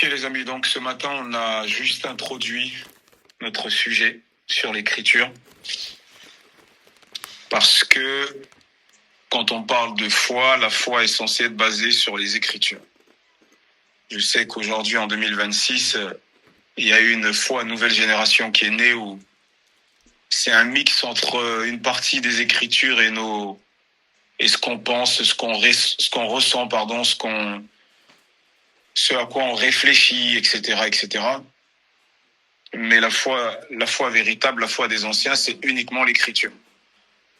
les amis, donc ce matin on a juste introduit notre sujet sur l'écriture parce que quand on parle de foi, la foi est censée être basée sur les écritures. Je sais qu'aujourd'hui en 2026, il y a une foi nouvelle génération qui est née où c'est un mix entre une partie des écritures et ce qu'on pense, ce qu'on ressent, ce à quoi on réfléchit, etc., etc. Mais la foi véritable, la foi des anciens, c'est uniquement l'écriture.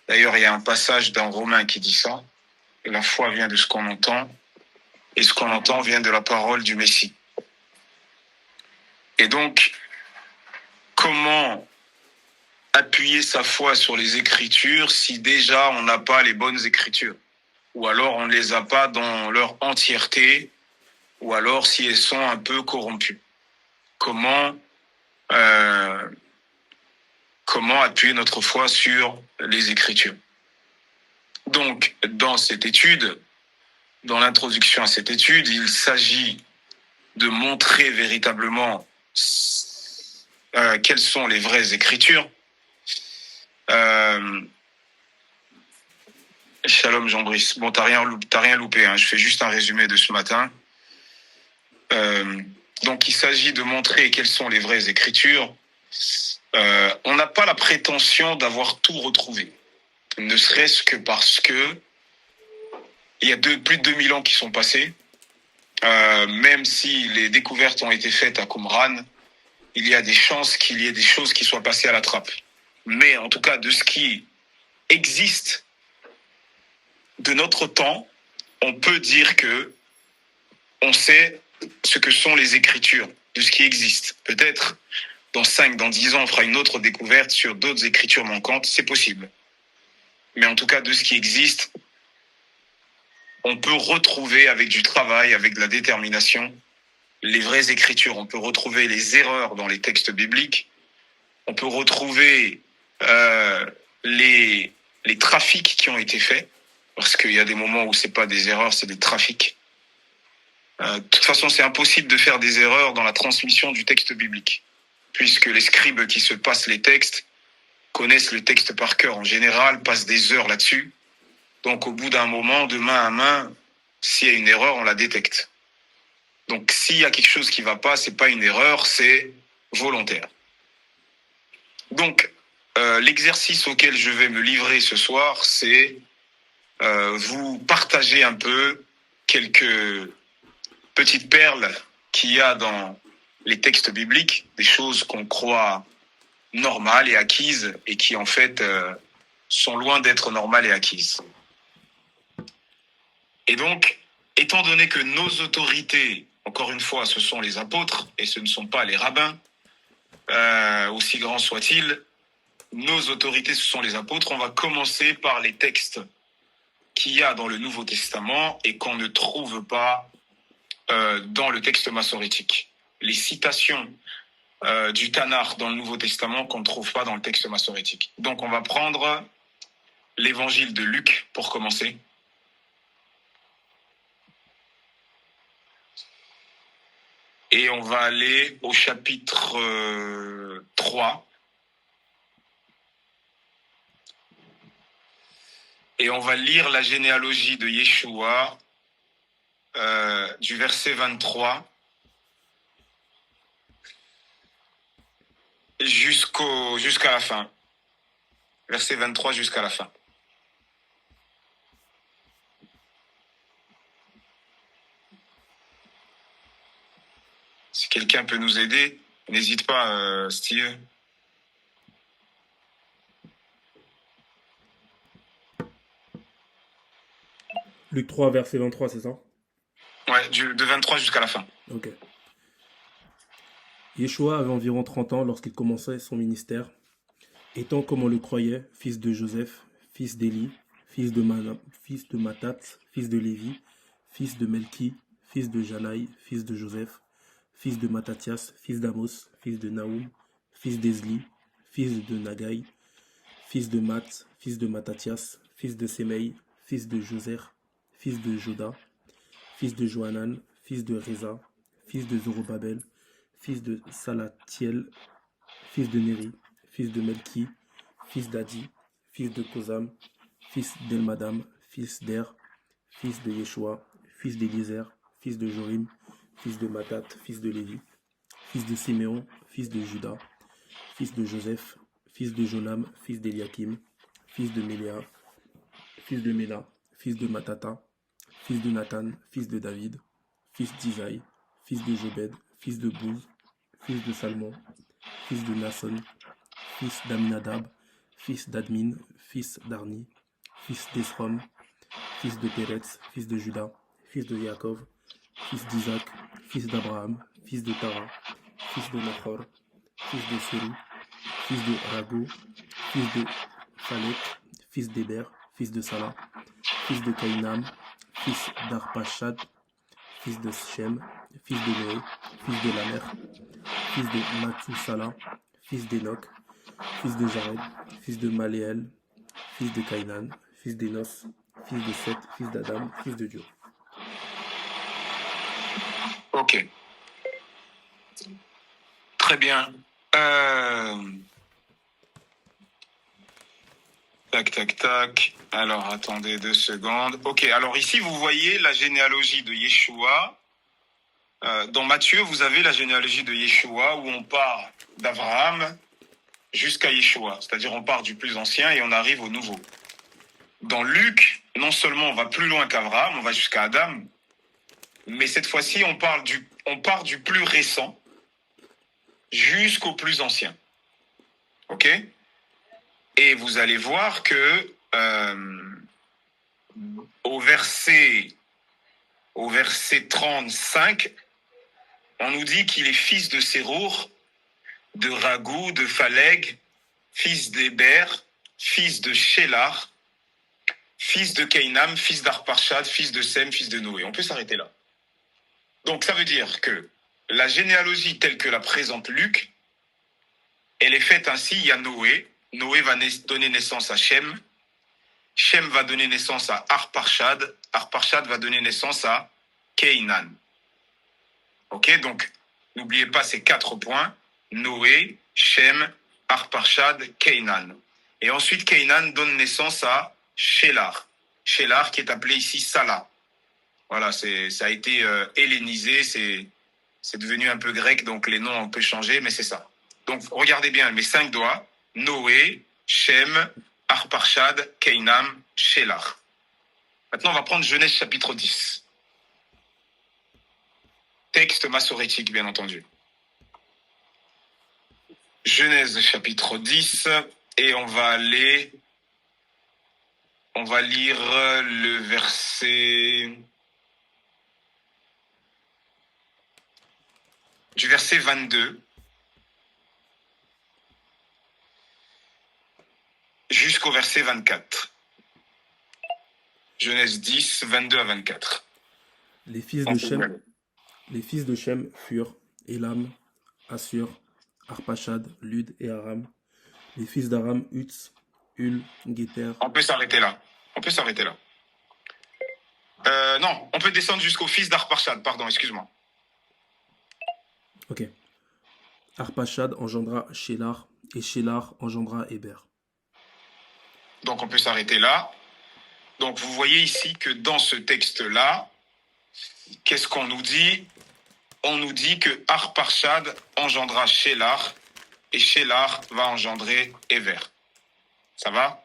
D'ailleurs, il y a un passage dans Romains qui dit ça. La foi vient de ce qu'on entend, et ce qu'on entend vient de la parole du Messie. Et donc, comment appuyer sa foi sur les Écritures si déjà on n'a pas les bonnes Écritures, ou alors on ne les a pas dans leur entièreté, ou alors si elles sont un peu corrompues. Comment appuyer notre foi sur les Écritures? Donc, dans cette étude, dans l'introduction à cette étude, il s'agit de montrer véritablement quelles sont les vraies Écritures. Shalom Jean-Brice. Bon, t'as rien loupé, hein. Je fais juste un résumé de ce matin. Donc, il s'agit de montrer quelles sont les vraies Écritures. On n'a pas la prétention d'avoir tout retrouvé, ne serait-ce que parce que il y a plus de 2000 ans qui sont passés. Même si les découvertes ont été faites à Qumran, il y a des chances qu'il y ait des choses qui soient passées à la trappe. Mais en tout cas, de ce qui existe de notre temps, on peut dire que on sait ce que sont les Écritures, de ce qui existe. Peut-être dans 5, dans 10 ans, on fera une autre découverte sur d'autres Écritures manquantes, c'est possible. Mais en tout cas, de ce qui existe, on peut retrouver avec du travail, avec de la détermination, les vraies Écritures. On peut retrouver les erreurs dans les textes bibliques. On peut retrouver les trafics qui ont été faits, parce qu'il y a des moments où c'est pas des erreurs, c'est des trafics. De toute façon, c'est impossible de faire des erreurs dans la transmission du texte biblique, puisque les scribes qui se passent les textes connaissent le texte par cœur en général, passent des heures là-dessus. Donc, au bout d'un moment, de main à main, s'il y a une erreur, on la détecte. Donc, s'il y a quelque chose qui va pas, c'est pas une erreur, c'est volontaire. Donc, l'exercice auquel je vais me livrer ce soir, c'est vous partager un peu quelques petites perles qu'il y a dans les textes bibliques, des choses qu'on croit normales et acquises et qui, en fait, sont loin d'être normales et acquises. Et donc, étant donné que nos autorités, encore une fois, ce sont les apôtres et ce ne sont pas les rabbins, aussi grands soient-ils, nos autorités, ce sont les apôtres. On va commencer par les textes qu'il y a dans le Nouveau Testament et qu'on ne trouve pas dans le texte massorétique. Les citations du Tanakh dans le Nouveau Testament qu'on ne trouve pas dans le texte massorétique. Donc, on va prendre l'évangile de Luc pour commencer. Et on va aller au chapitre 3. Et on va lire la généalogie de Yeshua du verset 23 jusqu'à la fin. Verset 23 jusqu'à la fin. Si quelqu'un peut nous aider, n'hésite pas, Steve. Luc 3, verset 23, c'est ça? Ouais, de 23 jusqu'à la fin. Ok. Yeshua avait environ 30 ans lorsqu'il commençait son ministère. Étant, comme on le croyait, fils de Joseph, fils d'Élie, fils de Matat, fils de Lévi, fils de Melchi, fils de Janaï, fils de Joseph, fils de Matathias, fils d'Amos, fils de Naoum, fils d'Ezli, fils de Nagai, fils de Mat, fils de Matathias, fils de Semei, fils de Joser, fils de Joda, fils de Johanan, fils de Reza, fils de Zorobabel, fils de Salatiel, fils de Néri, fils de Melki, fils d'Adi, fils de Kosam, fils d'Elmadam, fils d'Er, fils de Yeshua, fils d'Éliézer, fils de Jorim, fils de Matat, fils de Lévi, fils de Siméon, fils de Juda, fils de Joseph, fils de Jonam, fils d'Eliakim, fils de Méléa, fils de Méla, fils de Matata, fils de Nathan, fils de David, fils d'Isaïe, fils de Jobed, fils de Bouz, fils de Salmon, fils de Nasson, fils d'Aminadab, fils d'Admin, fils d'Arni, fils d'Esrom, fils de Péretz, fils de Juda, fils de Yaakov, fils d'Isaac, fils d'Abraham, fils de Tara, fils de Nachor, fils de Séru, fils de Rago, fils de Phalek, fils d'Héber, fils de Salah, fils de Caïnam, fils d'Arpachad, fils de Shem, fils de Noé, fils de Lamer, fils de Mathusalah, fils d'Enoch, fils de Jared, fils de Maléel, fils de Caïnan, fils d'Enos, fils de Seth, fils d'Adam, fils de Dieu. Ok, très bien. Tac, tac, tac. Alors, attendez 2 secondes. Ok, alors ici, vous voyez la généalogie de Yeshua. Dans Matthieu, vous avez la généalogie de Yeshua où on part d'Abraham jusqu'à Yeshua. C'est-à-dire, on part du plus ancien et on arrive au nouveau. Dans Luc, non seulement on va plus loin qu'Abraham, on va jusqu'à Adam, mais cette fois-ci, on part du plus récent jusqu'au plus ancien. Ok ? Et vous allez voir que au verset 35, on nous dit qu'il est fils de Sérour, de Ragou, de Phaleg, fils d'Héber, fils de Shélar, fils de Caïnam, fils d'Arparchad, fils de Sem, fils de Noé. On peut s'arrêter là. Donc ça veut dire que la généalogie telle que la présente Luc, elle est faite ainsi. Il y a Noé. Noé va donner naissance à Shem. Shem va donner naissance à Arparchad. Arparchad va donner naissance à Caïnan. Ok, donc n'oubliez pas ces 4 points. Noé, Shem, Arparchad, Caïnan. Et ensuite, Caïnan donne naissance à Shélar. Shélar qui est appelé ici Salah. Voilà, ça a été hellénisé, c'est devenu un peu grec, donc les noms ont un peu changé, mais c'est ça. Donc regardez bien mes 5 doigts. Noé, Shem, Arparchad, Caïnam, Shélar. Maintenant, on va prendre Genèse chapitre 10. Texte massorétique, bien entendu. Genèse chapitre 10, et on va lire le verset... du verset 22 jusqu'au verset 24. Genèse 10, 22 à 24. Les fils de Shem furent Élam, Assur, Arpachad, Lud et Aram. Les fils d'Aram, Utz, Hul, Géter. On peut s'arrêter là. Non, on peut descendre jusqu'au fils d'Arpachad, pardon, excuse-moi. Ok. Arpachad engendra Shélar, et Shélar engendra Héber. Donc on peut s'arrêter là. Donc vous voyez ici que dans ce texte-là, qu'est-ce qu'on nous dit ? On nous dit que Arpachad engendra Shélar, et Shélar va engendrer Héber. Ça va ?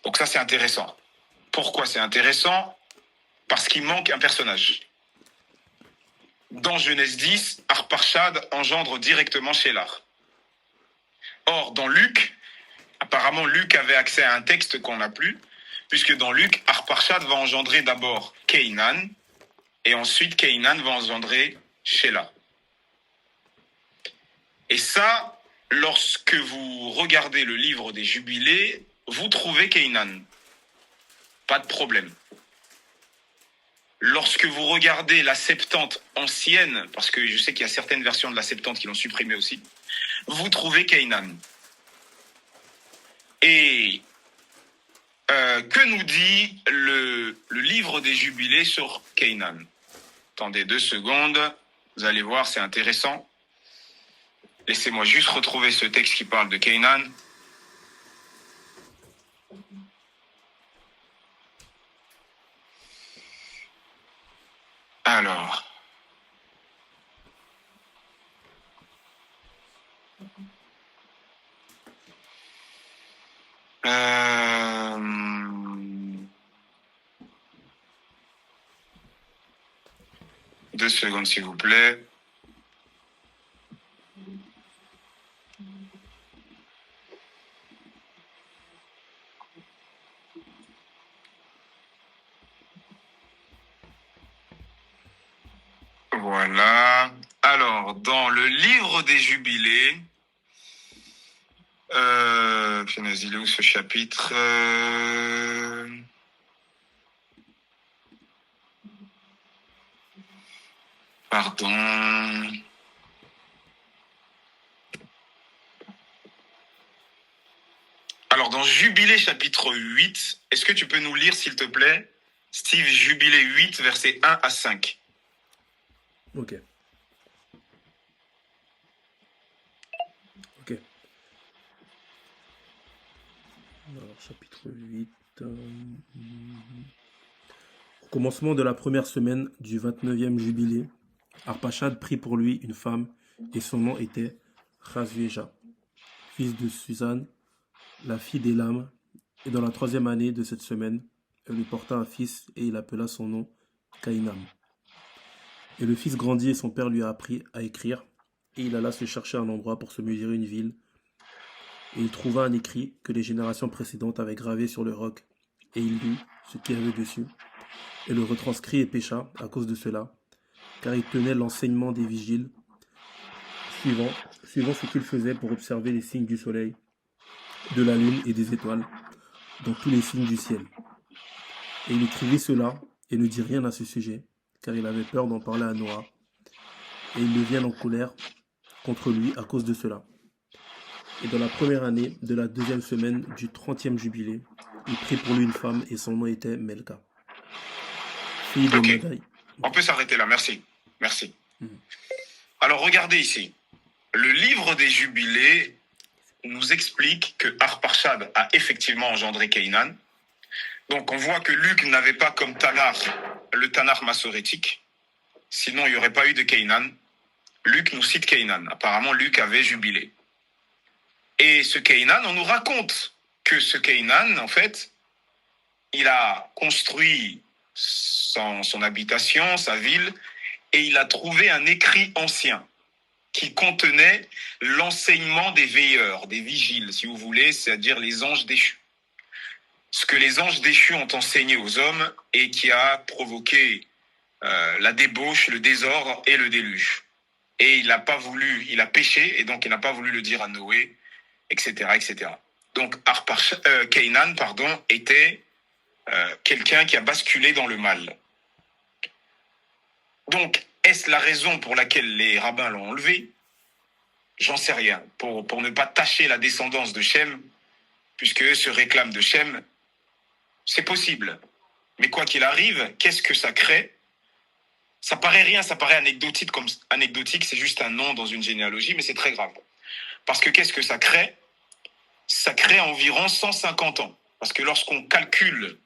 Donc ça c'est intéressant. Pourquoi c'est intéressant ? Parce qu'il manque un personnage. Dans Genèse 10, Arpachad engendre directement Shélar. Or, dans Luc, apparemment Luc avait accès à un texte qu'on n'a plus, puisque dans Luc, Arpachad va engendrer d'abord Caïnan, et ensuite Caïnan va engendrer Shélar. Et ça, lorsque vous regardez le livre des Jubilés, vous trouvez Caïnan. Pas de problème. Lorsque vous regardez la Septante ancienne, parce que je sais qu'il y a certaines versions de la Septante qui l'ont supprimée aussi, vous trouvez Caïnan. Et que nous dit le livre des Jubilés sur Caïnan ? Attendez 2 secondes, Vous allez voir, c'est intéressant. Laissez-moi juste retrouver ce texte qui parle de Cainan. Alors. Deux secondes, s'il vous plaît. Voilà. Alors, dans le livre des Jubilés, punaise, il est où ce chapitre Pardon. Alors, dans Jubilé chapitre 8, est-ce que tu peux nous lire, s'il te plaît, Steve, Jubilé 8, versets 1 à 5. Ok. Ok. Alors, chapitre 8. Au commencement de la première semaine du 29e jubilé, Arpachad prit pour lui une femme, et son nom était Razvieja, fils de Suzanne, la fille d'Élam, et dans la 3e année de cette semaine, elle lui porta un fils, et il appela son nom Caïnam. Et le fils grandit, et son père lui a appris à écrire, et il alla se chercher un endroit pour se mesurer une ville, et il trouva un écrit que les générations précédentes avaient gravé sur le roc, et il lut ce qu'il y avait dessus, et le retranscrit et pécha à cause de cela, car il tenait l'enseignement des vigiles, suivant ce qu'il faisait pour observer les signes du soleil, de la lune et des étoiles, dans tous les signes du ciel. Et il écrivit cela, et ne dit rien à ce sujet, car il avait peur d'en parler à Noah, et ils deviennent en colère contre lui à cause de cela. Et dans la première année de la 2e semaine du 30e jubilé, il prit pour lui une femme, et son nom était Melka, fille de Madai. On peut s'arrêter là, merci. Merci. Alors, regardez ici. Le livre des Jubilés nous explique que Arpachad a effectivement engendré Cainan. Donc, on voit que Luc n'avait pas comme Tanar le Tanar massorétique. Sinon, il n'y aurait pas eu de Cainan. Luc nous cite Cainan. Apparemment, Luc avait Jubilé. Et ce Cainan, on nous raconte que ce Cainan, en fait, il a construit son habitation, sa ville, et il a trouvé un écrit ancien qui contenait l'enseignement des veilleurs, des vigiles, si vous voulez, c'est-à-dire les anges déchus. Ce que les anges déchus ont enseigné aux hommes et qui a provoqué la débauche, le désordre et le déluge. Et il a péché, et donc il n'a pas voulu le dire à Noé, etc., etc. Donc Cainan, était quelqu'un qui a basculé dans le mal. Donc, est-ce la raison pour laquelle les rabbins l'ont enlevé? J'en sais rien. Pour ne pas tacher la descendance de Shem, puisque eux se réclament de Shem, c'est possible. Mais quoi qu'il arrive, qu'est-ce que ça crée? Ça paraît rien, ça paraît anecdotique, c'est juste un nom dans une généalogie, mais c'est très grave. Parce que qu'est-ce que ça crée? Ça crée environ 150 ans. Parce que lorsqu'on calcule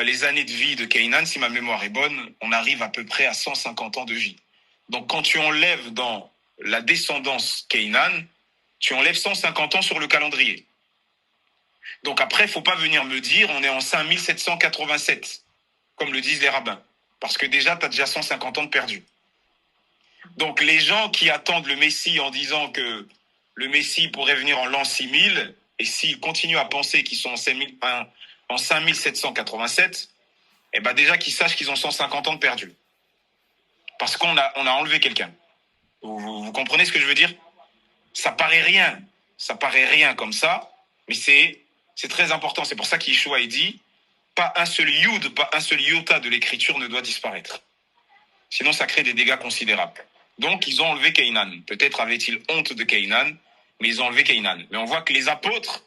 les années de vie de Cainan, si ma mémoire est bonne, on arrive à peu près à 150 ans de vie. Donc quand tu enlèves dans la descendance Cainan, tu enlèves 150 ans sur le calendrier. Donc après, il ne faut pas venir me dire on est en 5787, comme le disent les rabbins. Parce que déjà, tu as déjà 150 ans de perdu. Donc les gens qui attendent le Messie en disant que le Messie pourrait venir en l'an 6000, et s'ils continuent à penser qu'ils sont en 5787, eh ben déjà qu'ils sachent qu'ils ont 150 ans de perdu. Parce qu'on a enlevé quelqu'un. Vous comprenez ce que je veux dire? Ça paraît rien comme ça, mais c'est très important. C'est pour ça qu'Yeshua dit, pas un seul yud, pas un seul iota de l'écriture ne doit disparaître. Sinon, ça crée des dégâts considérables. Donc, ils ont enlevé Cainan. Peut-être avaient-ils honte de Cainan, mais ils ont enlevé Cainan. Mais on voit que les apôtres,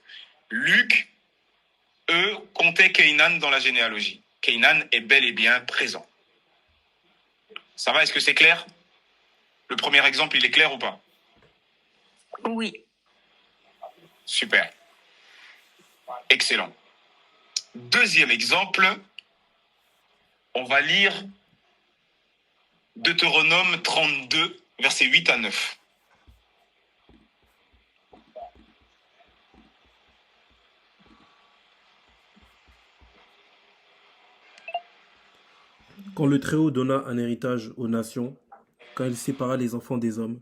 Luc, eux, comptaient Cainan dans la généalogie. Cainan est bel et bien présent. Ça va, est-ce que c'est clair? Le premier exemple, il est clair ou pas? Oui. Super. Excellent. Deuxième exemple, on va lire Deutéronome 32, versets 8 à 9. Quand le Très-Haut donna un héritage aux nations, quand il sépara les enfants des hommes,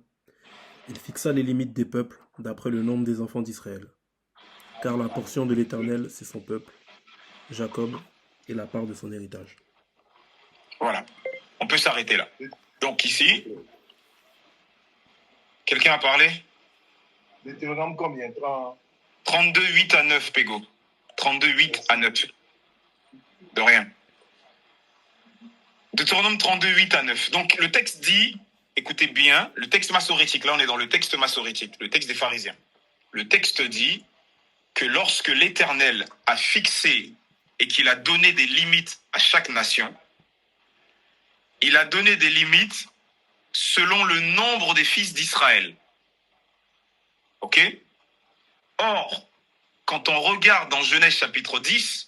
il fixa les limites des peuples d'après le nombre des enfants d'Israël. Car la portion de l'Éternel, c'est son peuple, Jacob, et la part de son héritage. Voilà. On peut s'arrêter là. Donc ici, quelqu'un a parlé? Deutéronome combien? 32, 8 à 9, Pégo. 32, 8 à 9. De rien. Deutéronome 32, 8 à 9. Donc le texte dit, écoutez bien, le texte massorétique, là on est dans le texte massorétique, le texte des pharisiens. Le texte dit que lorsque l'Éternel a fixé et qu'il a donné des limites à chaque nation, il a donné des limites selon le nombre des fils d'Israël. Ok? Or, quand on regarde dans Genèse chapitre 10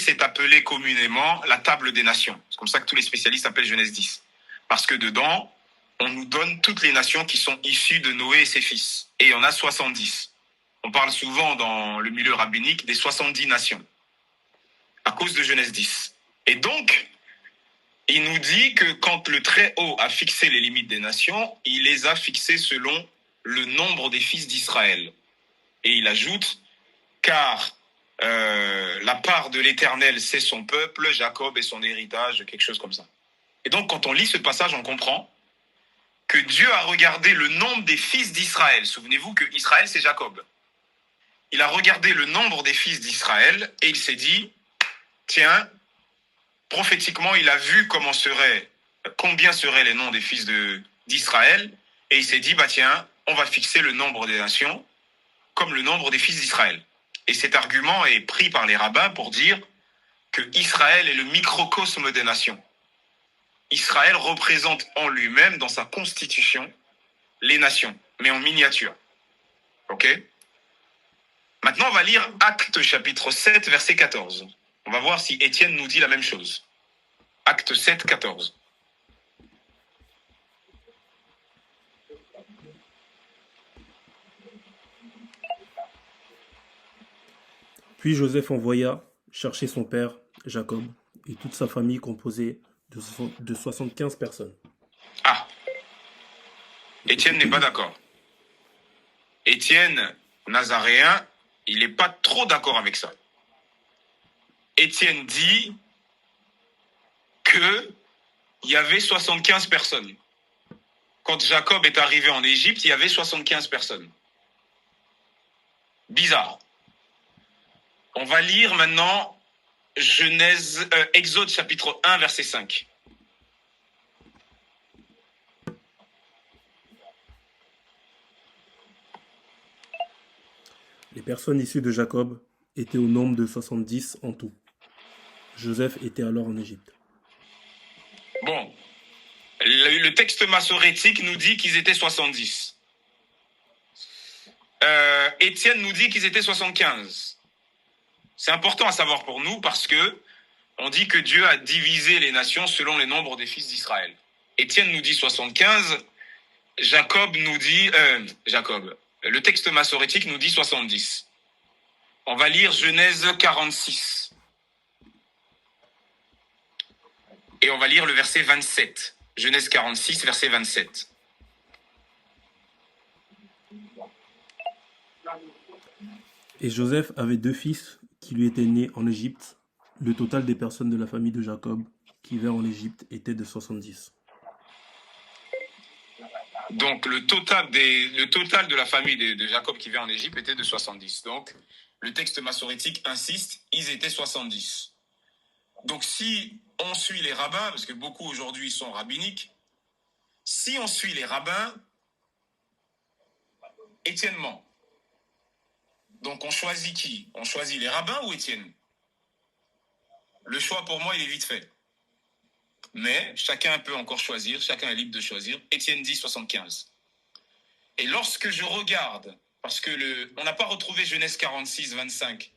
est appelé communément la table des nations. C'est comme ça que tous les spécialistes appellent Genèse 10. Parce que dedans, on nous donne toutes les nations qui sont issues de Noé et ses fils. Et il y en a 70. On parle souvent dans le milieu rabbinique des 70 nations, à cause de Genèse 10. Et donc, il nous dit que quand le Très-Haut a fixé les limites des nations, il les a fixées selon le nombre des fils d'Israël. Et il ajoute, car la part de l'Éternel, c'est son peuple, Jacob et son héritage, quelque chose comme ça. Et donc, quand on lit ce passage, on comprend que Dieu a regardé le nombre des fils d'Israël. Souvenez-vous que Israël, c'est Jacob. Il a regardé le nombre des fils d'Israël et il s'est dit, tiens, prophétiquement, il a vu combien seraient les noms des fils d'Israël, et il s'est dit, bah tiens, on va fixer le nombre des nations comme le nombre des fils d'Israël. Et cet argument est pris par les rabbins pour dire que Israël est le microcosme des nations. Israël représente en lui-même, dans sa constitution, les nations, mais en miniature. Ok? Maintenant, on va lire Actes chapitre 7, verset 14. On va voir si Étienne nous dit la même chose. Acte 7, 14. Puis Joseph envoya chercher son père, Jacob, et toute sa famille composée de 75 personnes. Ah, Étienne n'est pas d'accord. Étienne, nazaréen, il n'est pas trop d'accord avec ça. Étienne dit qu'il y avait 75 personnes. Quand Jacob est arrivé en Égypte, il y avait 75 personnes. Bizarre. On va lire maintenant Exode chapitre 1, verset 5. Les personnes issues de Jacob étaient au nombre de 70 en tout. Joseph était alors en Égypte. Bon, le texte massorétique nous dit qu'ils étaient 70. Étienne nous dit qu'ils étaient 75. C'est important à savoir pour nous parce que on dit que Dieu a divisé les nations selon les nombres des fils d'Israël. Étienne nous dit 75, le texte massorétique nous dit 70. On va lire Genèse 46. Et on va lire le verset 27. Genèse 46, verset 27. Et Joseph avait 2 fils qui lui étaient nés en Égypte. Le total des personnes de la famille de Jacob qui vivaient en Égypte était de 70. Donc le total de la famille de Jacob qui vit en Égypte était de 70. Donc le texte massorétique insiste, ils étaient 70. Donc si on suit les rabbins, parce que beaucoup aujourd'hui sont rabbiniques, si on suit les rabbins, Étienne ment. Donc on choisit qui? On choisit les rabbins ou Étienne? Le choix pour moi il est vite fait. mais chacun peut encore choisir, chacun est libre de choisir. Étienne dit 75. Et lorsque je regarde, parce que on n'a pas retrouvé Genèse 46, 25,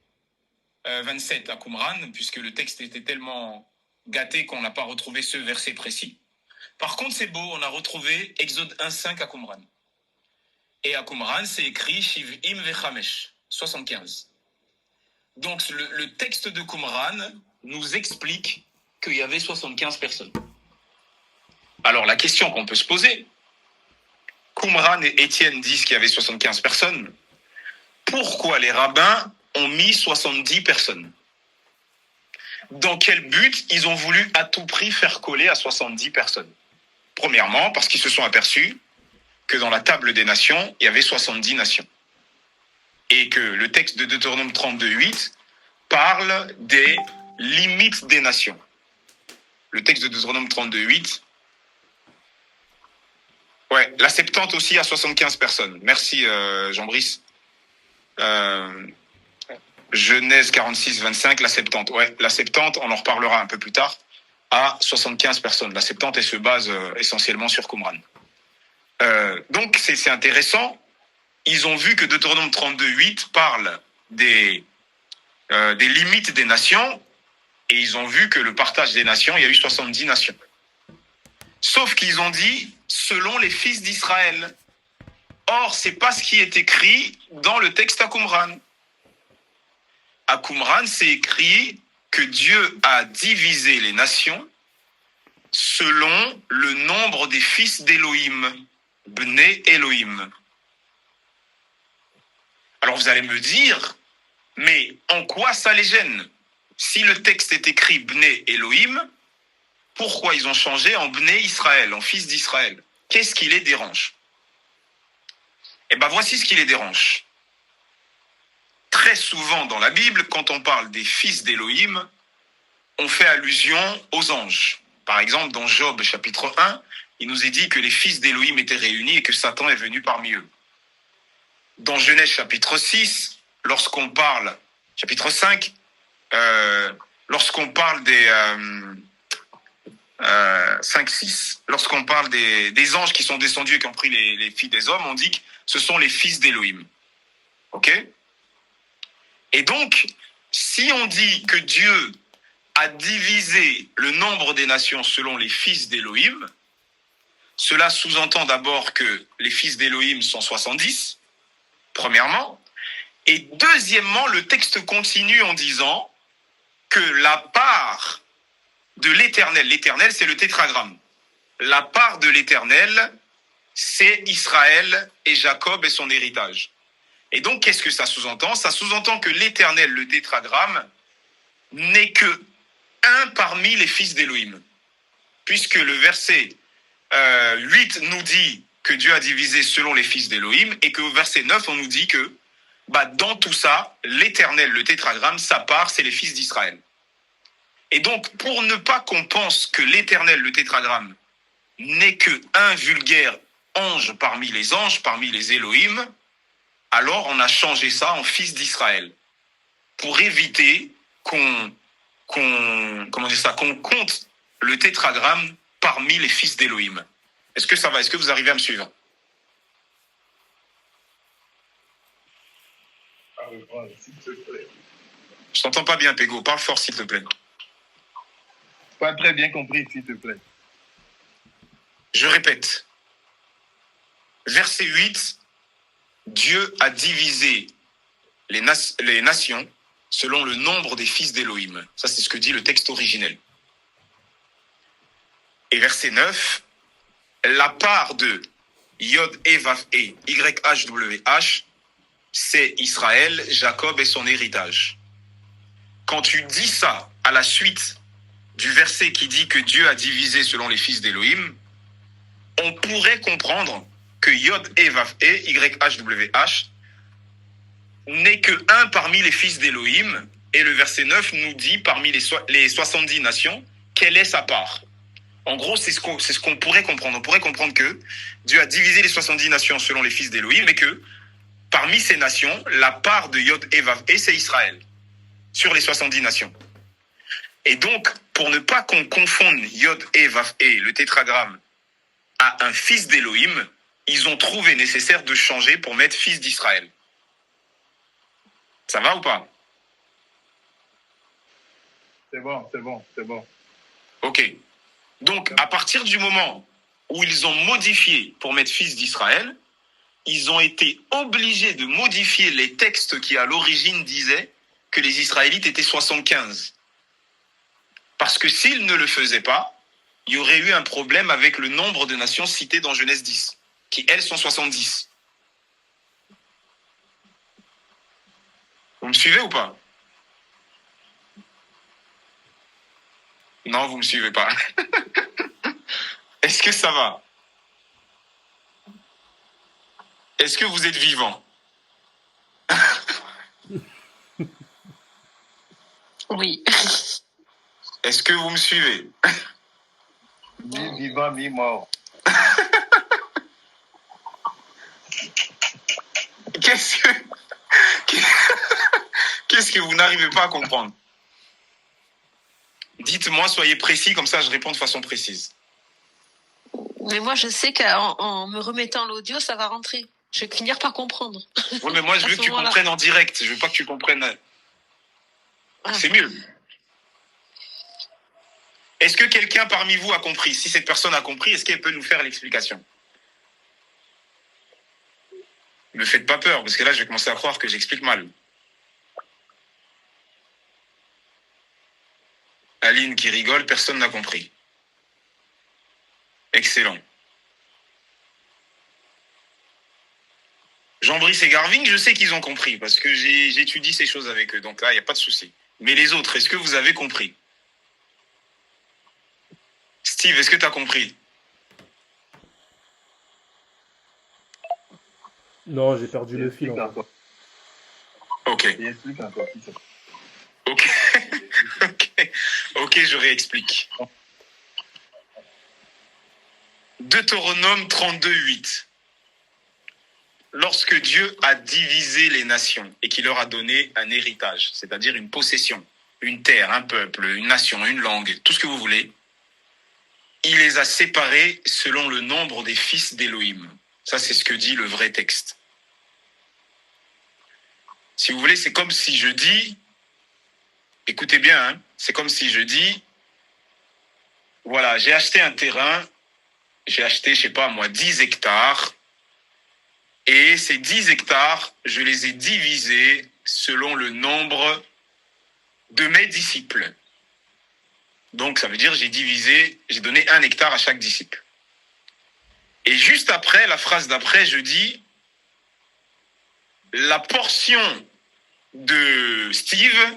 27 à Qumran, puisque le texte était tellement gâté qu'on n'a pas retrouvé ce verset précis. Par contre, c'est beau, on a retrouvé Exode 1.5 à Qumran. Et à Qumran, c'est écrit Shiv'im vechamesh, 75. Donc, le texte de Qumran nous explique qu'il y avait 75 personnes. Alors, la question qu'on peut se poser, Qumran et Étienne disent qu'il y avait 75 personnes. Pourquoi les rabbins ont mis 70 personnes? Dans quel but ils ont voulu à tout prix faire coller à 70 personnes? Premièrement, parce qu'ils se sont aperçus que dans la table des nations, il y avait 70 nations. Et que le texte de Deutéronome 32.8 parle des limites des nations. Le texte de Deutéronome 32.8, ouais, la Septante aussi a 75 personnes. Merci Jean-Brice. Genèse 46, 25, la Septante. Ouais, la Septante, on en reparlera un peu plus tard, à 75 personnes. La Septante, elle se base essentiellement sur Qumran. Donc, c'est intéressant. Ils ont vu que Deutéronome 32.8 parle des limites des nations, et ils ont vu que le partage des nations, il y a eu 70 nations. Sauf qu'ils ont dit, selon les fils d'Israël. Or, c'est pas ce qui est écrit dans le texte à Qumran. À Qumran, c'est écrit que Dieu a divisé les nations selon le nombre des fils d'Élohim, Bnei Elohim. Alors vous allez me dire, mais en quoi ça les gêne? Si le texte est écrit Bnei Elohim, pourquoi ils ont changé en Bnei Israël, en fils d'Israël? Qu'est-ce qui les dérange? Eh bien, voici ce qui les dérange. Très souvent dans la Bible, quand on parle des fils d'Élohim, on fait allusion aux anges. Par exemple, dans Job chapitre 1, il nous est dit que les fils d'Élohim étaient réunis et que Satan est venu parmi eux. Dans Genèse chapitre 6, lorsqu'on parle, chapitre 5, lorsqu'on parle des 5-6, lorsqu'on parle des anges qui sont descendus et qui ont pris les filles des hommes, on dit que ce sont les fils d'Élohim. Ok? Et donc, si on dit que Dieu a divisé le nombre des nations selon les fils d'Élohim, cela sous-entend d'abord que les fils d'Élohim sont 70, premièrement, et deuxièmement, le texte continue en disant que la part de l'Éternel, l'Éternel c'est le tétragramme, la part de l'Éternel c'est Israël et Jacob et son héritage. Et donc qu'est-ce que ça sous-entend? Ça sous-entend que l'Éternel, le tétragramme, n'est que un parmi les fils d'Élohim. Puisque le verset 8 nous dit que Dieu a divisé selon les fils d'Élohim et qu'au verset 9 on nous dit que dans tout ça, l'Éternel, le tétragramme, sa part c'est les fils d'Israël. Et donc, pour ne pas qu'on pense que l'Éternel, le tétragramme, n'est que un vulgaire ange parmi les anges, parmi les Élohim, alors on a changé ça en fils d'Israël. Pour éviter qu'on compte le tétragramme parmi les fils d'Élohim. Est-ce que ça va? Est-ce que vous arrivez à me suivre? S'il te plaît. Je t'entends pas bien, Pégo. Parle fort, s'il te plaît. Pas très bien compris, s'il te plaît. Je répète. Verset 8, Dieu a divisé les nations selon le nombre des fils d'Élohim. Ça, c'est ce que dit le texte originel. Et verset 9, la part de Yod E Vav E YHWH, c'est Israël, Jacob et son héritage. Quand tu dis ça à la suite du verset qui dit que Dieu a divisé selon les fils d'Élohim, on pourrait comprendre que Yod E Vav E YHWH n'est que un parmi les fils d'Élohim, et le verset 9 nous dit parmi les 70 nations, quelle est sa part. En gros, c'est ce qu'on pourrait comprendre. On pourrait comprendre que Dieu a divisé les 70 nations selon les fils d'Élohim, mais que parmi ces nations, la part de Yod E Vav E, c'est Israël, sur les 70 nations. Et donc, pour ne pas qu'on confonde Yod et Vav et le tétragramme à un fils d'Élohim, ils ont trouvé nécessaire de changer pour mettre fils d'Israël. Ça va ou pas? C'est bon, c'est bon, c'est bon. Ok. Donc, à partir du moment où ils ont modifié pour mettre fils d'Israël, ils ont été obligés de modifier les textes qui, à l'origine, disaient que les Israélites étaient 75. Parce que s'ils ne le faisaient pas, il y aurait eu un problème avec le nombre de nations citées dans Genèse 10, qui, elles, sont 70. Vous me suivez ou pas? Non, vous me suivez pas. Est-ce que ça va? Est-ce que vous êtes vivant? Oui. Est-ce que vous me suivez? Mi-vivant, mi-mort. Qu'est-ce que vous n'arrivez pas à comprendre? Dites-moi, soyez précis, comme ça je réponds de façon précise. Mais moi, je sais qu'en me remettant l'audio, ça va rentrer. Je vais finir par comprendre. Oui, mais moi je veux que tu comprennes en direct. Je veux pas que tu comprennes. Ah. C'est mieux. Est-ce que quelqu'un parmi vous a compris? Si cette personne a compris, est-ce qu'elle peut nous faire l'explication? Ne me faites pas peur, parce que là, je vais commencer à croire que j'explique mal. Aline qui rigole, personne n'a compris. Excellent. Jean-Brice et Garvin, je sais qu'ils ont compris, parce que j'étudie ces choses avec eux, donc là, il n'y a pas de souci. Mais les autres, est-ce que vous avez compris? Steve, est-ce que tu as compris? Non, j'ai perdu le fil. En fait. Ok. Explique encore. Ok. Ok, je réexplique. Deutéronome 32:8. Lorsque Dieu a divisé les nations et qu'il leur a donné un héritage, c'est-à-dire une possession, une terre, un peuple, une nation, une langue, tout ce que vous voulez, il les a séparés selon le nombre des fils d'Élohim. Ça, c'est ce que dit le vrai texte. Si vous voulez, c'est comme si je dis, écoutez bien, hein, c'est comme si je dis, voilà, j'ai acheté un terrain, j'ai acheté, je sais pas moi, 10 hectares, et ces 10 hectares, je les ai divisés selon le nombre de mes disciples. Donc, ça veut dire j'ai donné 1 hectare à chaque disciple. Et juste après, la phrase d'après, je dis, la portion de Steve,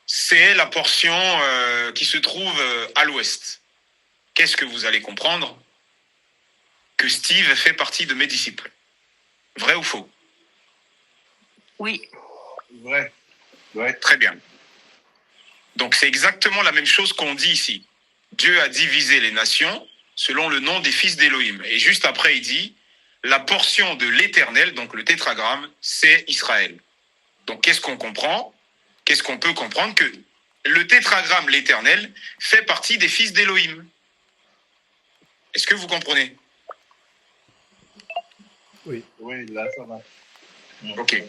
c'est la portion qui se trouve à l'ouest. Qu'est-ce que vous allez comprendre? Que Steve fait partie de mes disciples. Vrai ou faux? Oui. Vrai. Ouais. Très bien. Donc c'est exactement la même chose qu'on dit ici. Dieu a divisé les nations selon le nom des fils d'Élohim. Et juste après, il dit, la portion de l'Éternel, donc le tétragramme, c'est Israël. Donc qu'est-ce qu'on comprend? Qu'est-ce qu'on peut comprendre? Que le tétragramme, l'Éternel, fait partie des fils d'Élohim. Est-ce que vous comprenez? Oui. Oui, là, ça va. Ok.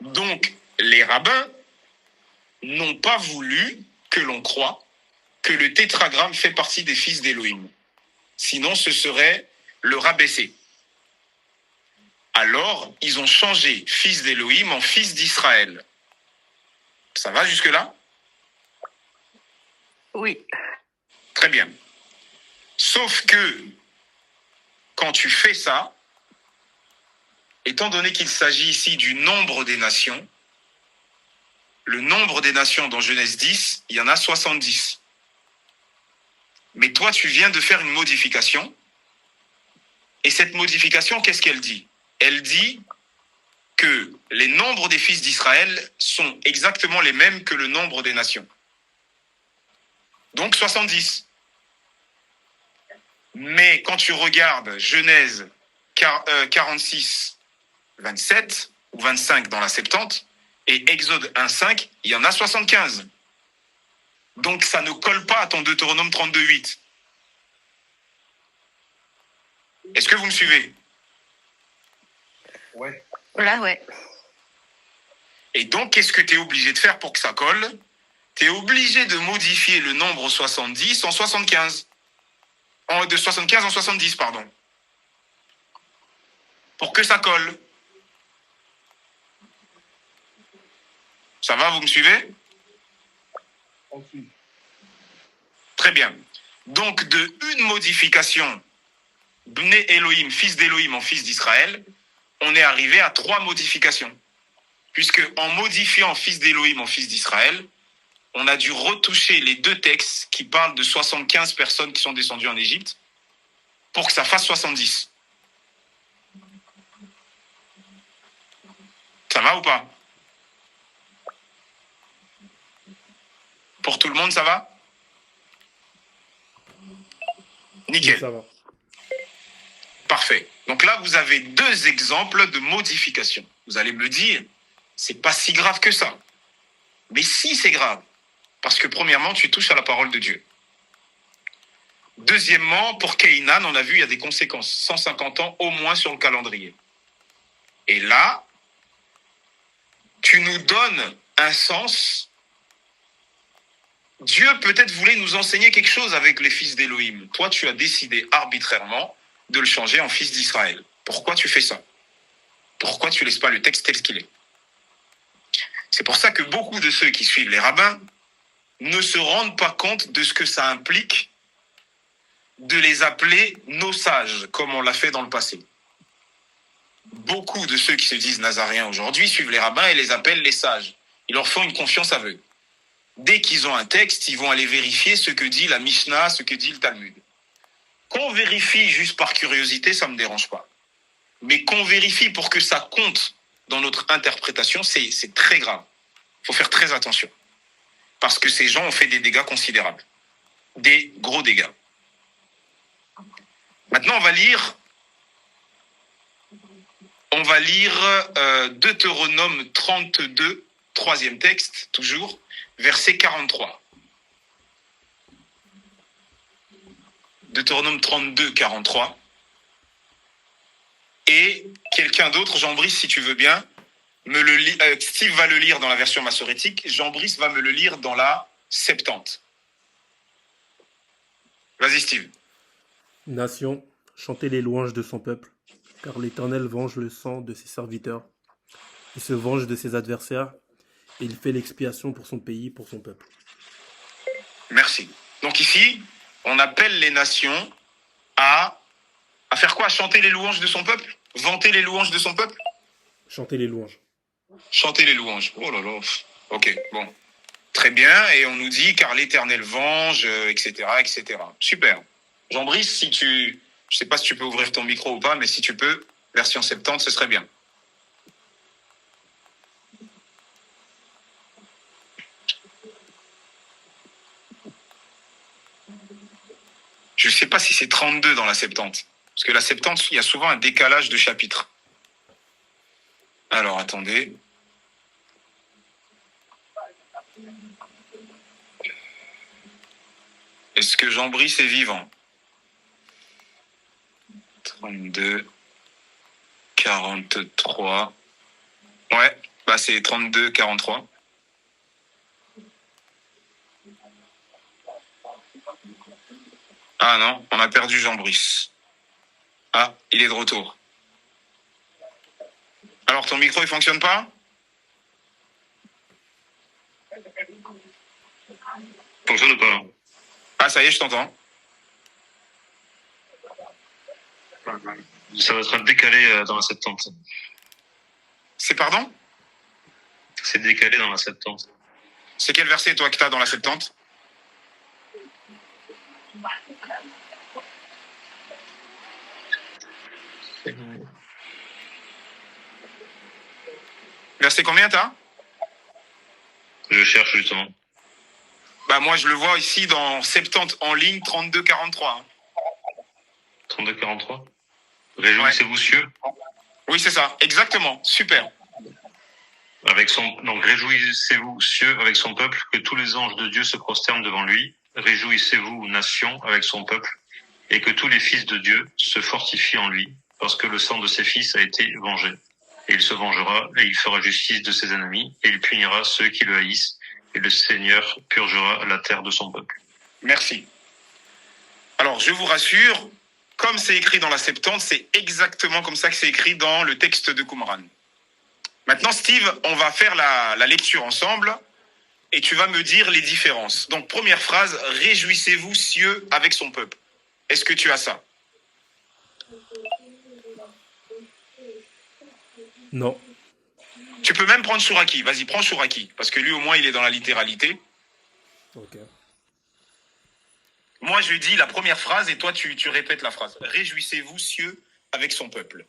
Donc, les rabbins n'ont pas voulu que l'on croie que le tétragramme fait partie des fils d'Élohim. Sinon, ce serait le rabaisser. Alors, ils ont changé fils d'Élohim en fils d'Israël. Ça va jusque-là? Oui. Très bien. Sauf que, quand tu fais ça, étant donné qu'il s'agit ici du nombre des nations, le nombre des nations dans Genèse 10, il y en a 70. Mais toi, tu viens de faire une modification. Et cette modification, qu'est-ce qu'elle dit? Elle dit que les nombres des fils d'Israël sont exactement les mêmes que le nombre des nations. Donc 70. Mais quand tu regardes Genèse 46, 27 ou 25 dans la Septante et Exode 1, 5, il y en a 75. Donc, ça ne colle pas à ton Deutéronome 32:8. Est-ce que vous me suivez? Ouais. Là, ouais. Et donc, qu'est-ce que tu es obligé de faire pour que ça colle? Tu es obligé de modifier le nombre 70 en 75. De 75 en 70, pardon. Pour que ça colle. Ça va, vous me suivez? On suit. Très bien. Donc, de une modification, Bné Elohim, fils d'Elohim en fils d'Israël, on est arrivé à 3 modifications. Puisque en modifiant fils d'Elohim en fils d'Israël, on a dû retoucher les 2 textes qui parlent de 75 personnes qui sont descendues en Égypte pour que ça fasse 70. Ça va ou pas? Pour tout le monde, ça va? Nickel. Ça va. Parfait. Donc là, vous avez 2 exemples de modifications. Vous allez me dire, c'est pas si grave que ça. Mais si, c'est grave. Parce que premièrement, tu touches à la parole de Dieu. Deuxièmement, pour Kéinan, on a vu, il y a des conséquences. 150 ans au moins sur le calendrier. Et là, tu nous donnes un sens. Dieu peut-être voulait nous enseigner quelque chose avec les fils d'Élohim. Toi, tu as décidé arbitrairement de le changer en fils d'Israël. Pourquoi tu fais ça? Pourquoi tu ne laisses pas le texte tel qu'il est? C'est pour ça que beaucoup de ceux qui suivent les rabbins ne se rendent pas compte de ce que ça implique de les appeler nos sages, comme on l'a fait dans le passé. Beaucoup de ceux qui se disent nazaréens aujourd'hui suivent les rabbins et les appellent les sages. Ils leur font une confiance aveugle. Dès qu'ils ont un texte, ils vont aller vérifier ce que dit la Mishnah, ce que dit le Talmud. Qu'on vérifie juste par curiosité, ça ne me dérange pas. Mais qu'on vérifie pour que ça compte dans notre interprétation, c'est très grave. Il faut faire très attention. Parce que ces gens ont fait des dégâts considérables. Des gros dégâts. Maintenant, on va lire Deutéronome 32, troisième texte, toujours, verset 43. Deutéronome 32, 43. Et quelqu'un d'autre, Jean-Brice, si tu veux bien, Steve va le lire dans la version massorétique, Jean-Brice va me le lire dans la Septante. Vas-y, Steve. Nation, chantez les louanges de son peuple, car l'Éternel venge le sang de ses serviteurs. Il se venge de ses adversaires, et il fait l'expiation pour son pays, pour son peuple. Merci. Donc ici, on appelle les nations à faire quoi? À chanter les louanges de son peuple? Vanter les louanges de son peuple? Chantez les louanges. Chanter les louanges. Oh là là. Ok, bon. Très bien. Et on nous dit, car l'Éternel venge, etc., etc. Super. Jean-Brice, je sais pas si tu peux ouvrir ton micro ou pas, mais si tu peux, version 70, ce serait bien. Je ne sais pas si c'est 32 dans la 70. Parce que la 70, il y a souvent un décalage de chapitres. Alors, attendez. Est-ce que Jean-Brice est vivant? 32, 43. Ouais, bah c'est 32, 43. Ah non, on a perdu Jean-Brice. Ah, il est de retour. Alors, ton micro, il fonctionne pas? Fonctionne pas. Ah, ça y est, je t'entends. Ça va être décalé dans la 70. C'est pardon? C'est décalé dans la 70. C'est quel verset, toi, que t'as dans la 70? Verset combien, t'as? Je cherche justement. Bah, moi, je le vois ici dans 70 en ligne, 32, 43. 32, 43. Réjouissez-vous cieux. Oui, c'est ça. Exactement. Super. Donc réjouissez-vous, cieux, avec son peuple, que tous les anges de Dieu se prosternent devant lui. Réjouissez-vous, nations, avec son peuple, et que tous les fils de Dieu se fortifient en lui, parce que le sang de ses fils a été vengé. Et il se vengera, et il fera justice de ses ennemis, et il punira ceux qui le haïssent, et le Seigneur purgera la terre de son peuple. Merci. Alors, je vous rassure, comme c'est écrit dans la Septante, c'est exactement comme ça que c'est écrit dans le texte de Qumran. Maintenant, Steve, on va faire la lecture ensemble et tu vas me dire les différences. Donc, première phrase, réjouissez-vous, cieux, avec son peuple. Est-ce que tu as ça? Non. Tu peux même prendre Souraki. Vas-y, prends Souraki, parce que lui, au moins, il est dans la littéralité. Ok. Moi, je dis la première phrase et toi, tu répètes la phrase. Réjouissez-vous, cieux, avec son peuple.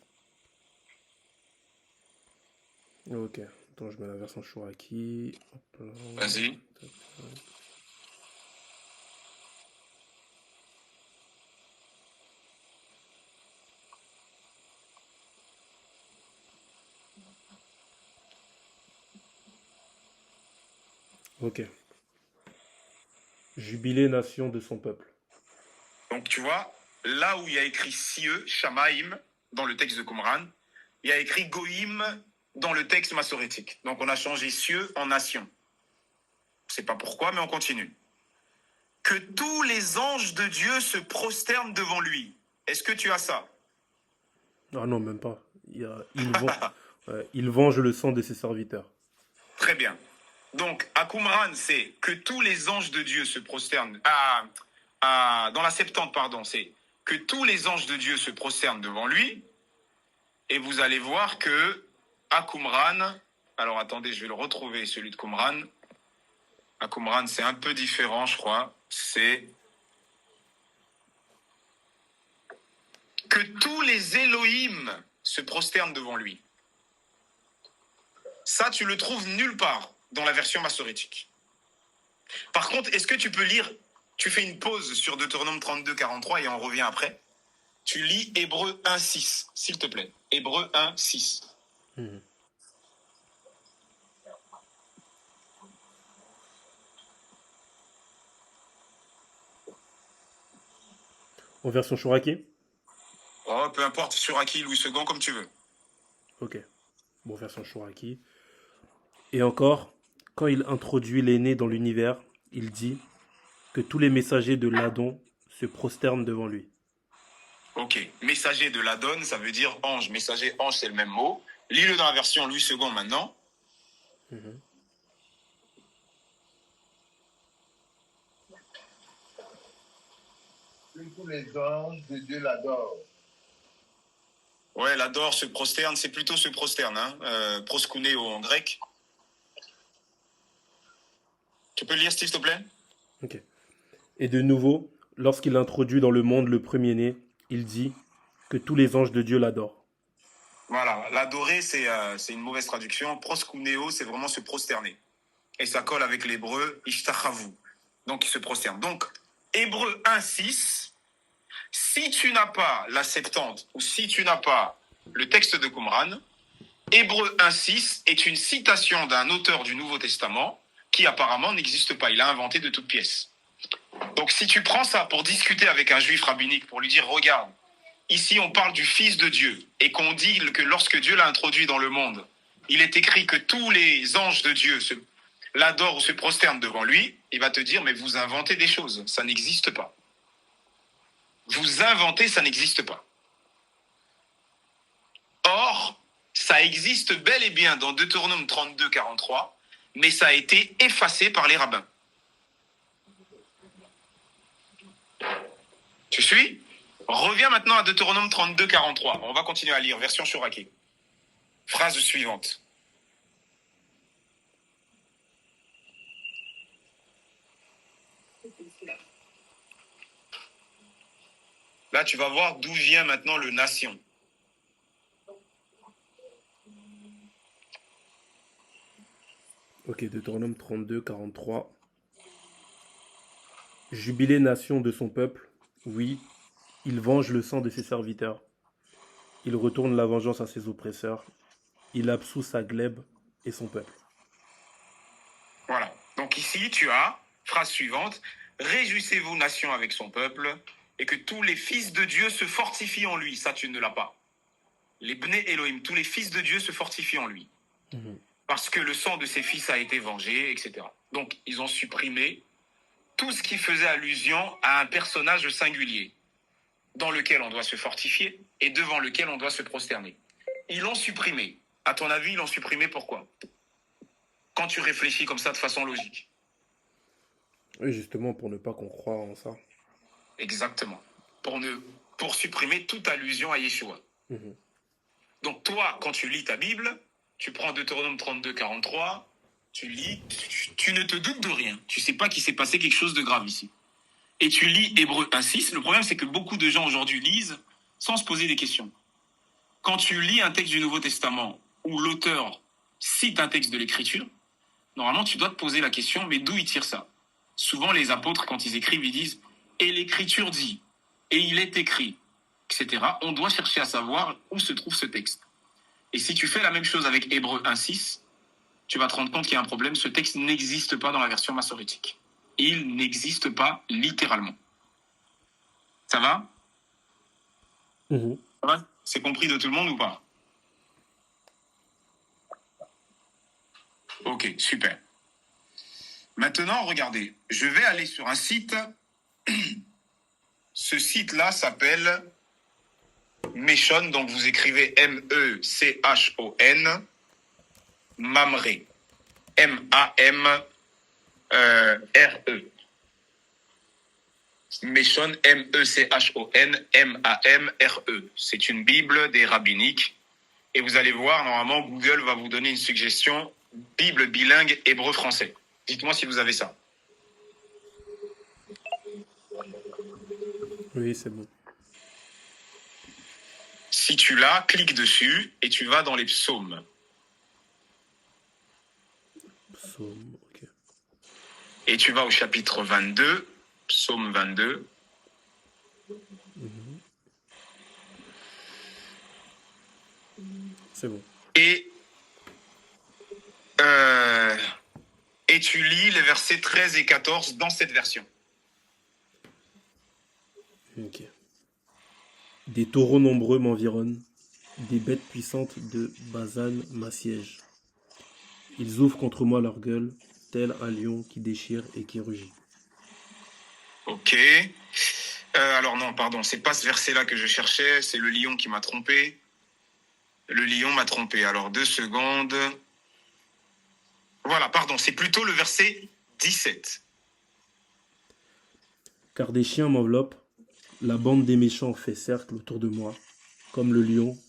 Ok. Attends, je mets la version Chouraki. Hop là. Vas-y. Ok. Jubilé nation de son peuple. Donc, tu vois, là où il y a écrit cieux, Shamaïm, dans le texte de Qumran, il y a écrit Goïm dans le texte massorétique. Donc, on a changé cieux en nation. Je ne sais pas pourquoi, mais on continue. Que tous les anges de Dieu se prosternent devant lui. Est-ce que tu as ça? Ah non, même pas. Il venge le sang de ses serviteurs. Très bien. Donc, à Qumran, c'est que tous les anges de Dieu se prosternent. Dans la Septante, pardon, c'est que tous les anges de Dieu se prosternent devant lui. Et vous allez voir que à Qumran, alors attendez, je vais le retrouver, celui de Qumran. À Qumran, c'est un peu différent, je crois. C'est que tous les Elohim se prosternent devant lui. Ça, tu le trouves nulle part dans la version massorétique. Par contre, est-ce que tu peux lire, tu fais une pause sur Deutéronome 32, 43 et on revient après. Tu lis Hébreux 1, 6, s'il te plaît. Hébreux 1, 6. En version Chouraki? Oh, peu importe, sur Aki, Louis II, comme tu veux. Ok. Bon, version Chouraki. Et encore, quand il introduit l'aîné dans l'univers, il dit que tous les messagers de l'Adon se prosternent devant lui. Ok. Messager de l'Adon, ça veut dire ange. Messager, ange, c'est le même mot. Lis-le dans la version Louis II maintenant. Que tous les anges de Dieu l'adorent. Ouais, l'adore, se prosterne, c'est plutôt se prosterne, hein. Proskuneo en grec. Tu peux le lire, s'il te plaît? Ok. Et de nouveau, lorsqu'il introduit dans le monde le premier-né, il dit que tous les anges de Dieu l'adorent. Voilà, l'adorer, c'est une mauvaise traduction. Proskuneo, c'est vraiment se prosterner. Et ça colle avec l'hébreu ishtachavu. Donc, il se prosterne. Donc, Hébreux 1, 6, si tu n'as pas la Septante ou si tu n'as pas le texte de Qumran, Hébreux 1, 6 est une citation d'un auteur du Nouveau Testament qui apparemment n'existe pas. Il a inventé de toutes pièces. Donc, si tu prends ça pour discuter avec un juif rabbinique, pour lui dire, regarde, ici on parle du Fils de Dieu et qu'on dit que lorsque Dieu l'a introduit dans le monde, il est écrit que tous les anges de Dieu l'adorent ou se prosternent devant lui, il va te dire, mais vous inventez des choses, ça n'existe pas. Vous inventez, ça n'existe pas. Or, ça existe bel et bien dans Deutéronome 32, 43, mais ça a été effacé par les rabbins. Tu suis? Reviens maintenant à Deutéronome 32, 43. On va continuer à lire, version Chouraki. Phrase suivante. Là, tu vas voir d'où vient maintenant le nation. Ok, Deutéronome 32, 43. Jubilé nation de son peuple, oui, il venge le sang de ses serviteurs. Il retourne la vengeance à ses oppresseurs. Il absout sa glèbe et son peuple. Voilà. Donc ici, tu as, phrase suivante, « Réjouissez-vous, nation, avec son peuple, et que tous les fils de Dieu se fortifient en lui. » Ça, tu ne l'as pas. Les Bnei Elohim, tous les fils de Dieu se fortifient en lui. Parce que le sang de ses fils a été vengé, etc. Donc, ils ont supprimé tout ce qui faisait allusion à un personnage singulier dans lequel on doit se fortifier et devant lequel on doit se prosterner. Ils l'ont supprimé. À ton avis, ils l'ont supprimé pourquoi? Quand tu réfléchis comme ça de façon logique. Oui, justement, pour ne pas qu'on croie en ça. Exactement. Pour supprimer toute allusion à Yeshua. Donc toi, quand tu lis ta Bible, tu prends Deutéronome 32, 43, tu lis, tu ne te doutes de rien. Tu sais pas qu'il s'est passé quelque chose de grave ici. Et tu lis Hébreux 1, 6. Le problème, c'est que beaucoup de gens aujourd'hui lisent sans se poser des questions. Quand tu lis un texte du Nouveau Testament où l'auteur cite un texte de l'Écriture, normalement, tu dois te poser la question, mais d'où il tire ça? Souvent, les apôtres, quand ils écrivent, ils disent « Et l'Écriture dit »,« Et il est écrit », etc. On doit chercher à savoir où se trouve ce texte. Et si tu fais la même chose avec Hébreux 1, 6, tu vas te rendre compte qu'il y a un problème. Ce texte n'existe pas dans la version massorétique. Il n'existe pas littéralement. Ça va? Ça va? C'est compris de tout le monde ou pas? Ok, super. Maintenant, regardez, je vais aller sur un site. Ce site-là s'appelle Mechon, donc vous écrivez M-E-C-H-O-N, Mamre, M-A-M-R-E. Mechon, M-E-C-H-O-N, M-A-M-R-E. C'est une Bible des rabbiniques. Et vous allez voir, normalement, Google va vous donner une suggestion, Bible bilingue hébreu-français. Dites-moi si vous avez ça. Oui, c'est bon. Si tu l'as, clique dessus et tu vas dans les psaumes. Psaume, ok. Et tu vas au chapitre 22, psaume 22. C'est bon. Et tu lis les versets 13 et 14 dans cette version. Ok. Des taureaux nombreux m'environnent, des bêtes puissantes de Bazan m'assiègent. Ils ouvrent contre moi leur gueule, tel un lion qui déchire et qui rugit. Ok. Alors non, pardon, c'est pas ce verset-là que je cherchais, c'est le lion qui m'a trompé. Le lion m'a trompé. Alors 2 secondes. Voilà, pardon, c'est plutôt le verset 17. Car des chiens m'enveloppent, la bande des méchants fait cercle autour de moi. Comme le lion,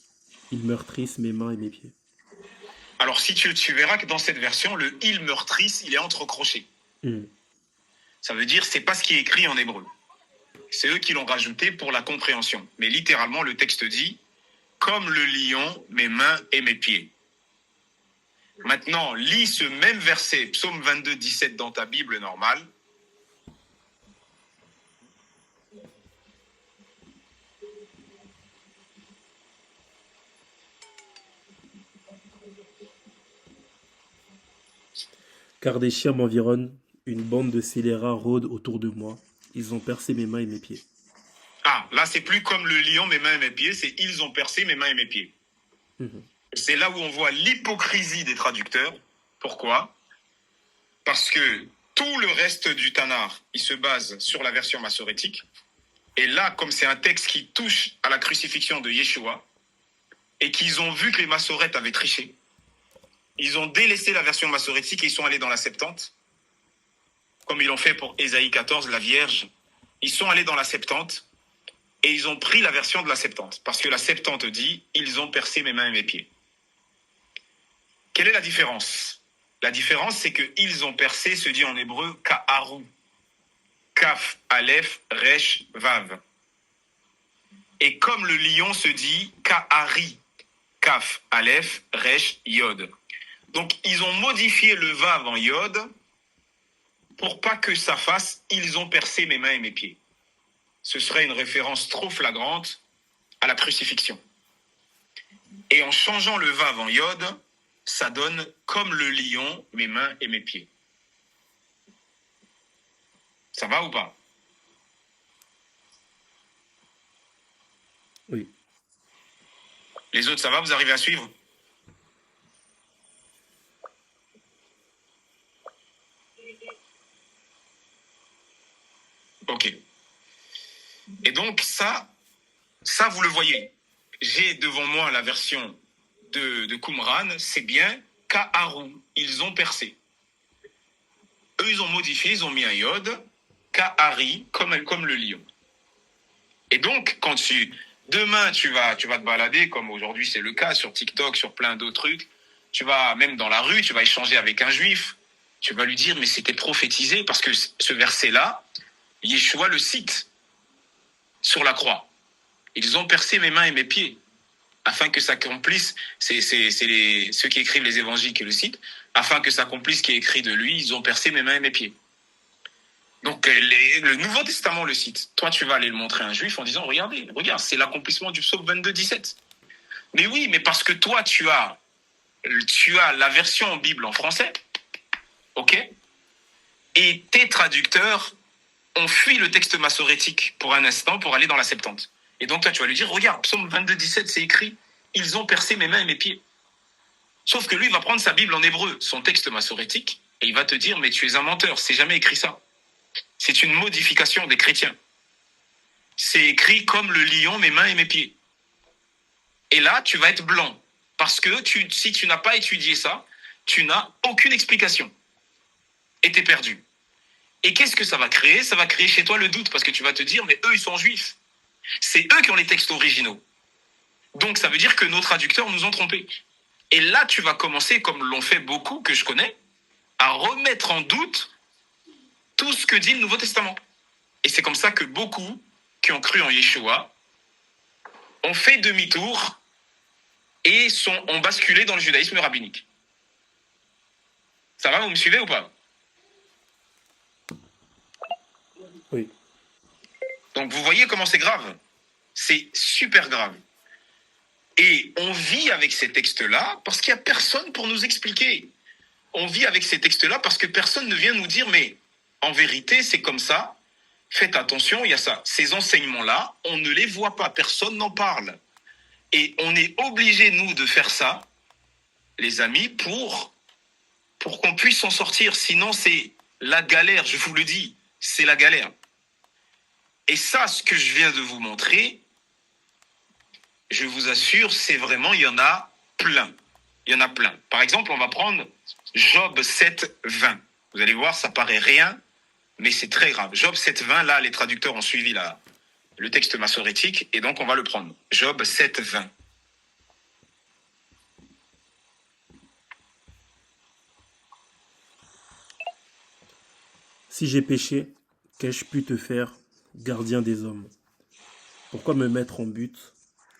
ils meurtrissent mes mains et mes pieds. Alors si tu verras que dans cette version, le « ils meurtrissent », il est entrecroché. Ça veut dire c'est pas ce qui est écrit en hébreu. C'est eux qui l'ont rajouté pour la compréhension. Mais littéralement, le texte dit « comme le lion, mes mains et mes pieds ». Maintenant, lis ce même verset, psaume 22, 17, dans ta Bible normale. Car des chiens m'environnent, une bande de scélérats rôde autour de moi. Ils ont percé mes mains et mes pieds. Ah, là, c'est plus comme le lion, mes mains et mes pieds, c'est « ils ont percé mes mains et mes pieds ». C'est là où on voit l'hypocrisie des traducteurs. Pourquoi? Parce que tout le reste du Tanakh, il se base sur la version massorétique. Et là, comme c'est un texte qui touche à la crucifixion de Yeshua, et qu'ils ont vu que les massorètes avaient triché, ils ont délaissé la version massorétique et ils sont allés dans la Septante, comme ils l'ont fait pour Ésaïe 14, la Vierge. Ils sont allés dans la Septante et ils ont pris la version de la Septante, parce que la Septante dit « ils ont percé mes mains et mes pieds ». Quelle est la différence? La différence, c'est que « ils ont percé » se dit en hébreu « ka'aru ». Kaf, Aleph, Resh, Vav. Et comme le lion se dit Ka'ari, Kaf, Aleph, Resh, Yod. Donc ils ont modifié le Vav en Yod pour pas que ça fasse « ils ont percé mes mains et mes pieds ». Ce serait une référence trop flagrante à la crucifixion. Et en changeant le Vav en Yod, ça donne comme le lion, mes mains et mes pieds. Ça va ou pas? Oui. Les autres, ça va? Vous arrivez à suivre? Ok. Et donc, ça, vous le voyez. J'ai devant moi la version de Qumran, c'est bien Ka'aru, ils ont percé. Eux, ils ont modifié, ils ont mis un yod, Ka'ari, comme le lion. Et donc, quand demain, tu vas te balader, comme aujourd'hui c'est le cas sur TikTok, sur plein d'autres trucs, tu vas même dans la rue, tu vas échanger avec un juif, tu vas lui dire, mais c'était prophétisé, parce que ce verset-là, Yeshua le cite sur la croix. Ils ont percé mes mains et mes pieds, afin que s'accomplisse, c'est ceux qui écrivent les évangiles qui le citent, afin que s'accomplisse ce qui est écrit de lui, ils ont percé mes mains et mes pieds. Donc le Nouveau Testament le cite. Toi, tu vas aller le montrer à un juif en disant, regarde, c'est l'accomplissement du psaume 22, 17. Mais oui, mais parce que toi, tu as la version en Bible en français, ok? Et tes traducteurs ont fui le texte massorétique pour un instant pour aller dans la Septante. Et donc toi, tu vas lui dire, regarde, psaume 22, 17, c'est écrit, ils ont percé mes mains et mes pieds. Sauf que lui, il va prendre sa Bible en hébreu, son texte massorétique, et il va te dire, mais tu es un menteur, c'est jamais écrit ça. C'est une modification des chrétiens. C'est écrit comme le lion, mes mains et mes pieds. Et là, tu vas être blanc. Parce que si tu n'as pas étudié ça, tu n'as aucune explication. Et tu es perdu. Et qu'est-ce que ça va créer? Ça va créer chez toi le doute, parce que tu vas te dire, mais eux, ils sont juifs. C'est eux qui ont les textes originaux. Donc, ça veut dire que nos traducteurs nous ont trompés. Et là, tu vas commencer, comme l'ont fait beaucoup que je connais, à remettre en doute tout ce que dit le Nouveau Testament. Et c'est comme ça que beaucoup qui ont cru en Yeshua ont fait demi-tour et ont basculé dans le judaïsme rabbinique. Ça va, vous me suivez ou pas? Oui. Donc vous voyez comment c'est grave. C'est super grave. Et on vit avec ces textes-là parce qu'il n'y a personne pour nous expliquer. On vit avec ces textes-là parce que personne ne vient nous dire, mais en vérité, c'est comme ça. Faites attention, il y a ça. Ces enseignements-là, on ne les voit pas, personne n'en parle. Et on est obligé, nous, de faire ça, les amis, pour qu'on puisse s'en sortir. Sinon, c'est la galère, je vous le dis, c'est la galère. Et ça, ce que je viens de vous montrer, je vous assure, c'est vraiment, il y en a plein. Il y en a plein. Par exemple, on va prendre Job 7, 20. Vous allez voir, ça paraît rien, mais c'est très grave. Job 7, 20, là, les traducteurs ont suivi le texte massorétique, et donc on va le prendre. Job 7, 20. Si j'ai péché, qu'ai-je pu te faire, gardien des hommes? Pourquoi me mettre en but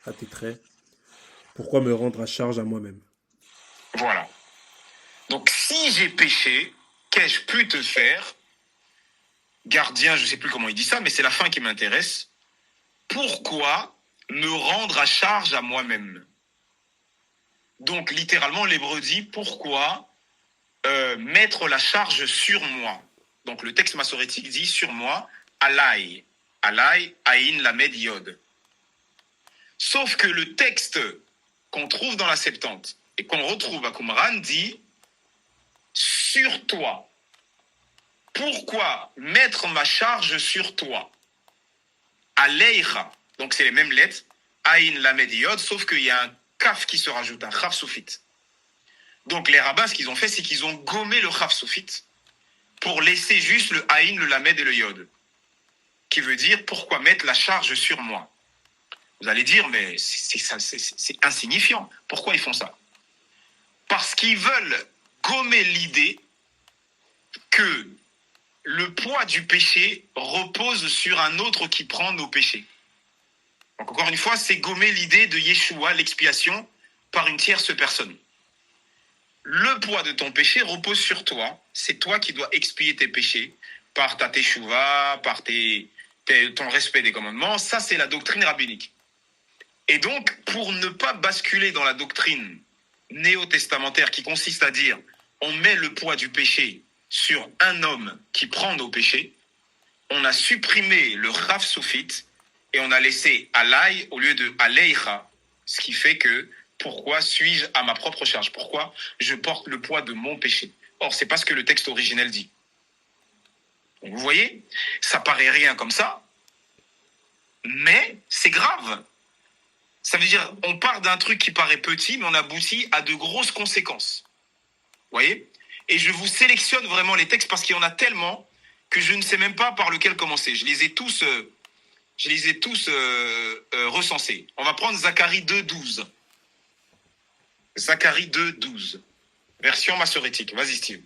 à tes traits? Pourquoi me rendre à charge à moi-même? Voilà. Donc, si j'ai péché, qu'ai-je pu te faire, gardien, je ne sais plus comment il dit ça, mais c'est la fin qui m'intéresse. Pourquoi me rendre à charge à moi-même? Donc, littéralement, l'hébreu dit pourquoi mettre la charge sur moi. Donc, le texte massorétique dit sur moi, alai. Alai, aïn, lamed, yod. Sauf que le texte qu'on trouve dans la Septante et qu'on retrouve à Qumran dit sur toi. Pourquoi mettre ma charge sur toi? Aleicha. Donc, c'est les mêmes lettres. Aïn, lamed, yod, sauf qu'il y a un kaf qui se rajoute, un chaf soufite. Donc, les rabbins, ce qu'ils ont fait, c'est qu'ils ont gommé le chaf soufite pour laisser juste le aïn, le lamed et le yod. Qui veut dire, pourquoi mettre la charge sur moi? Vous allez dire, mais c'est insignifiant. Pourquoi ils font ça? Parce qu'ils veulent gommer l'idée que le poids du péché repose sur un autre qui prend nos péchés. Donc encore une fois, c'est gommer l'idée de Yeshua, l'expiation, par une tierce personne. Le poids de ton péché repose sur toi. C'est toi qui dois expier tes péchés par ta teshuva, par ton respect des commandements. Ça, c'est la doctrine rabbinique. Et donc, pour ne pas basculer dans la doctrine néo-testamentaire qui consiste à dire on met le poids du péché sur un homme qui prend nos péchés, on a supprimé le Rav Soufite et on a laissé Alay au lieu de Aleicha, ce qui fait que pourquoi suis-je à ma propre charge? Pourquoi je porte le poids de mon péché? Or, c'est pas ce que le texte originel dit. Donc, vous voyez, ça paraît rien comme ça, mais c'est grave. Ça veut dire, on part d'un truc qui paraît petit, mais on aboutit à de grosses conséquences. Vous voyez? Et je vous sélectionne vraiment les textes parce qu'il y en a tellement que je ne sais même pas par lequel commencer. Je les ai tous recensés. On va prendre Zacharie 2.12. Zacharie 2.12. Version massorétique. Vas-y, Steve.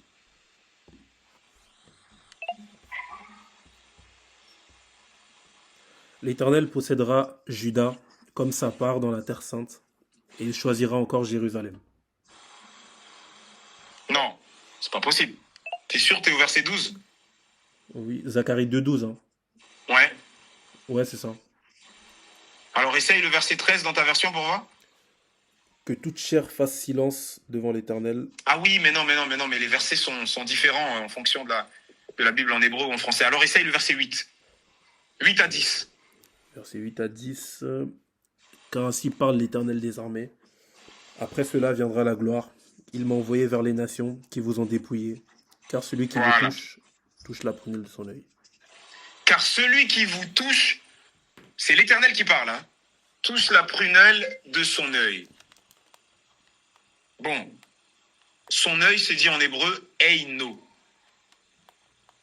L'Éternel possédera Juda comme sa part dans la terre sainte, et il choisira encore Jérusalem. Non, c'est pas possible. T'es sûr, t'es au verset 12? Oui, Zacharie 2.12. Hein. Ouais. Ouais, c'est ça. Alors essaye le verset 13 dans ta version pour voir. Que toute chair fasse silence devant l'Éternel. Ah oui, mais les versets sont différents en fonction de la Bible en hébreu ou en français. Alors essaye le verset 8. 8 à 10. Verset 8 à 10. Car ainsi parle l'Éternel des armées. Après cela viendra la gloire. Il m'a envoyé vers les nations qui vous ont dépouillé. Car celui qui Voilà. vous touche la prunelle de son œil. Car celui qui vous touche, c'est l'Éternel qui parle, hein, touche la prunelle de son œil. Bon, son œil se dit en hébreu Eino.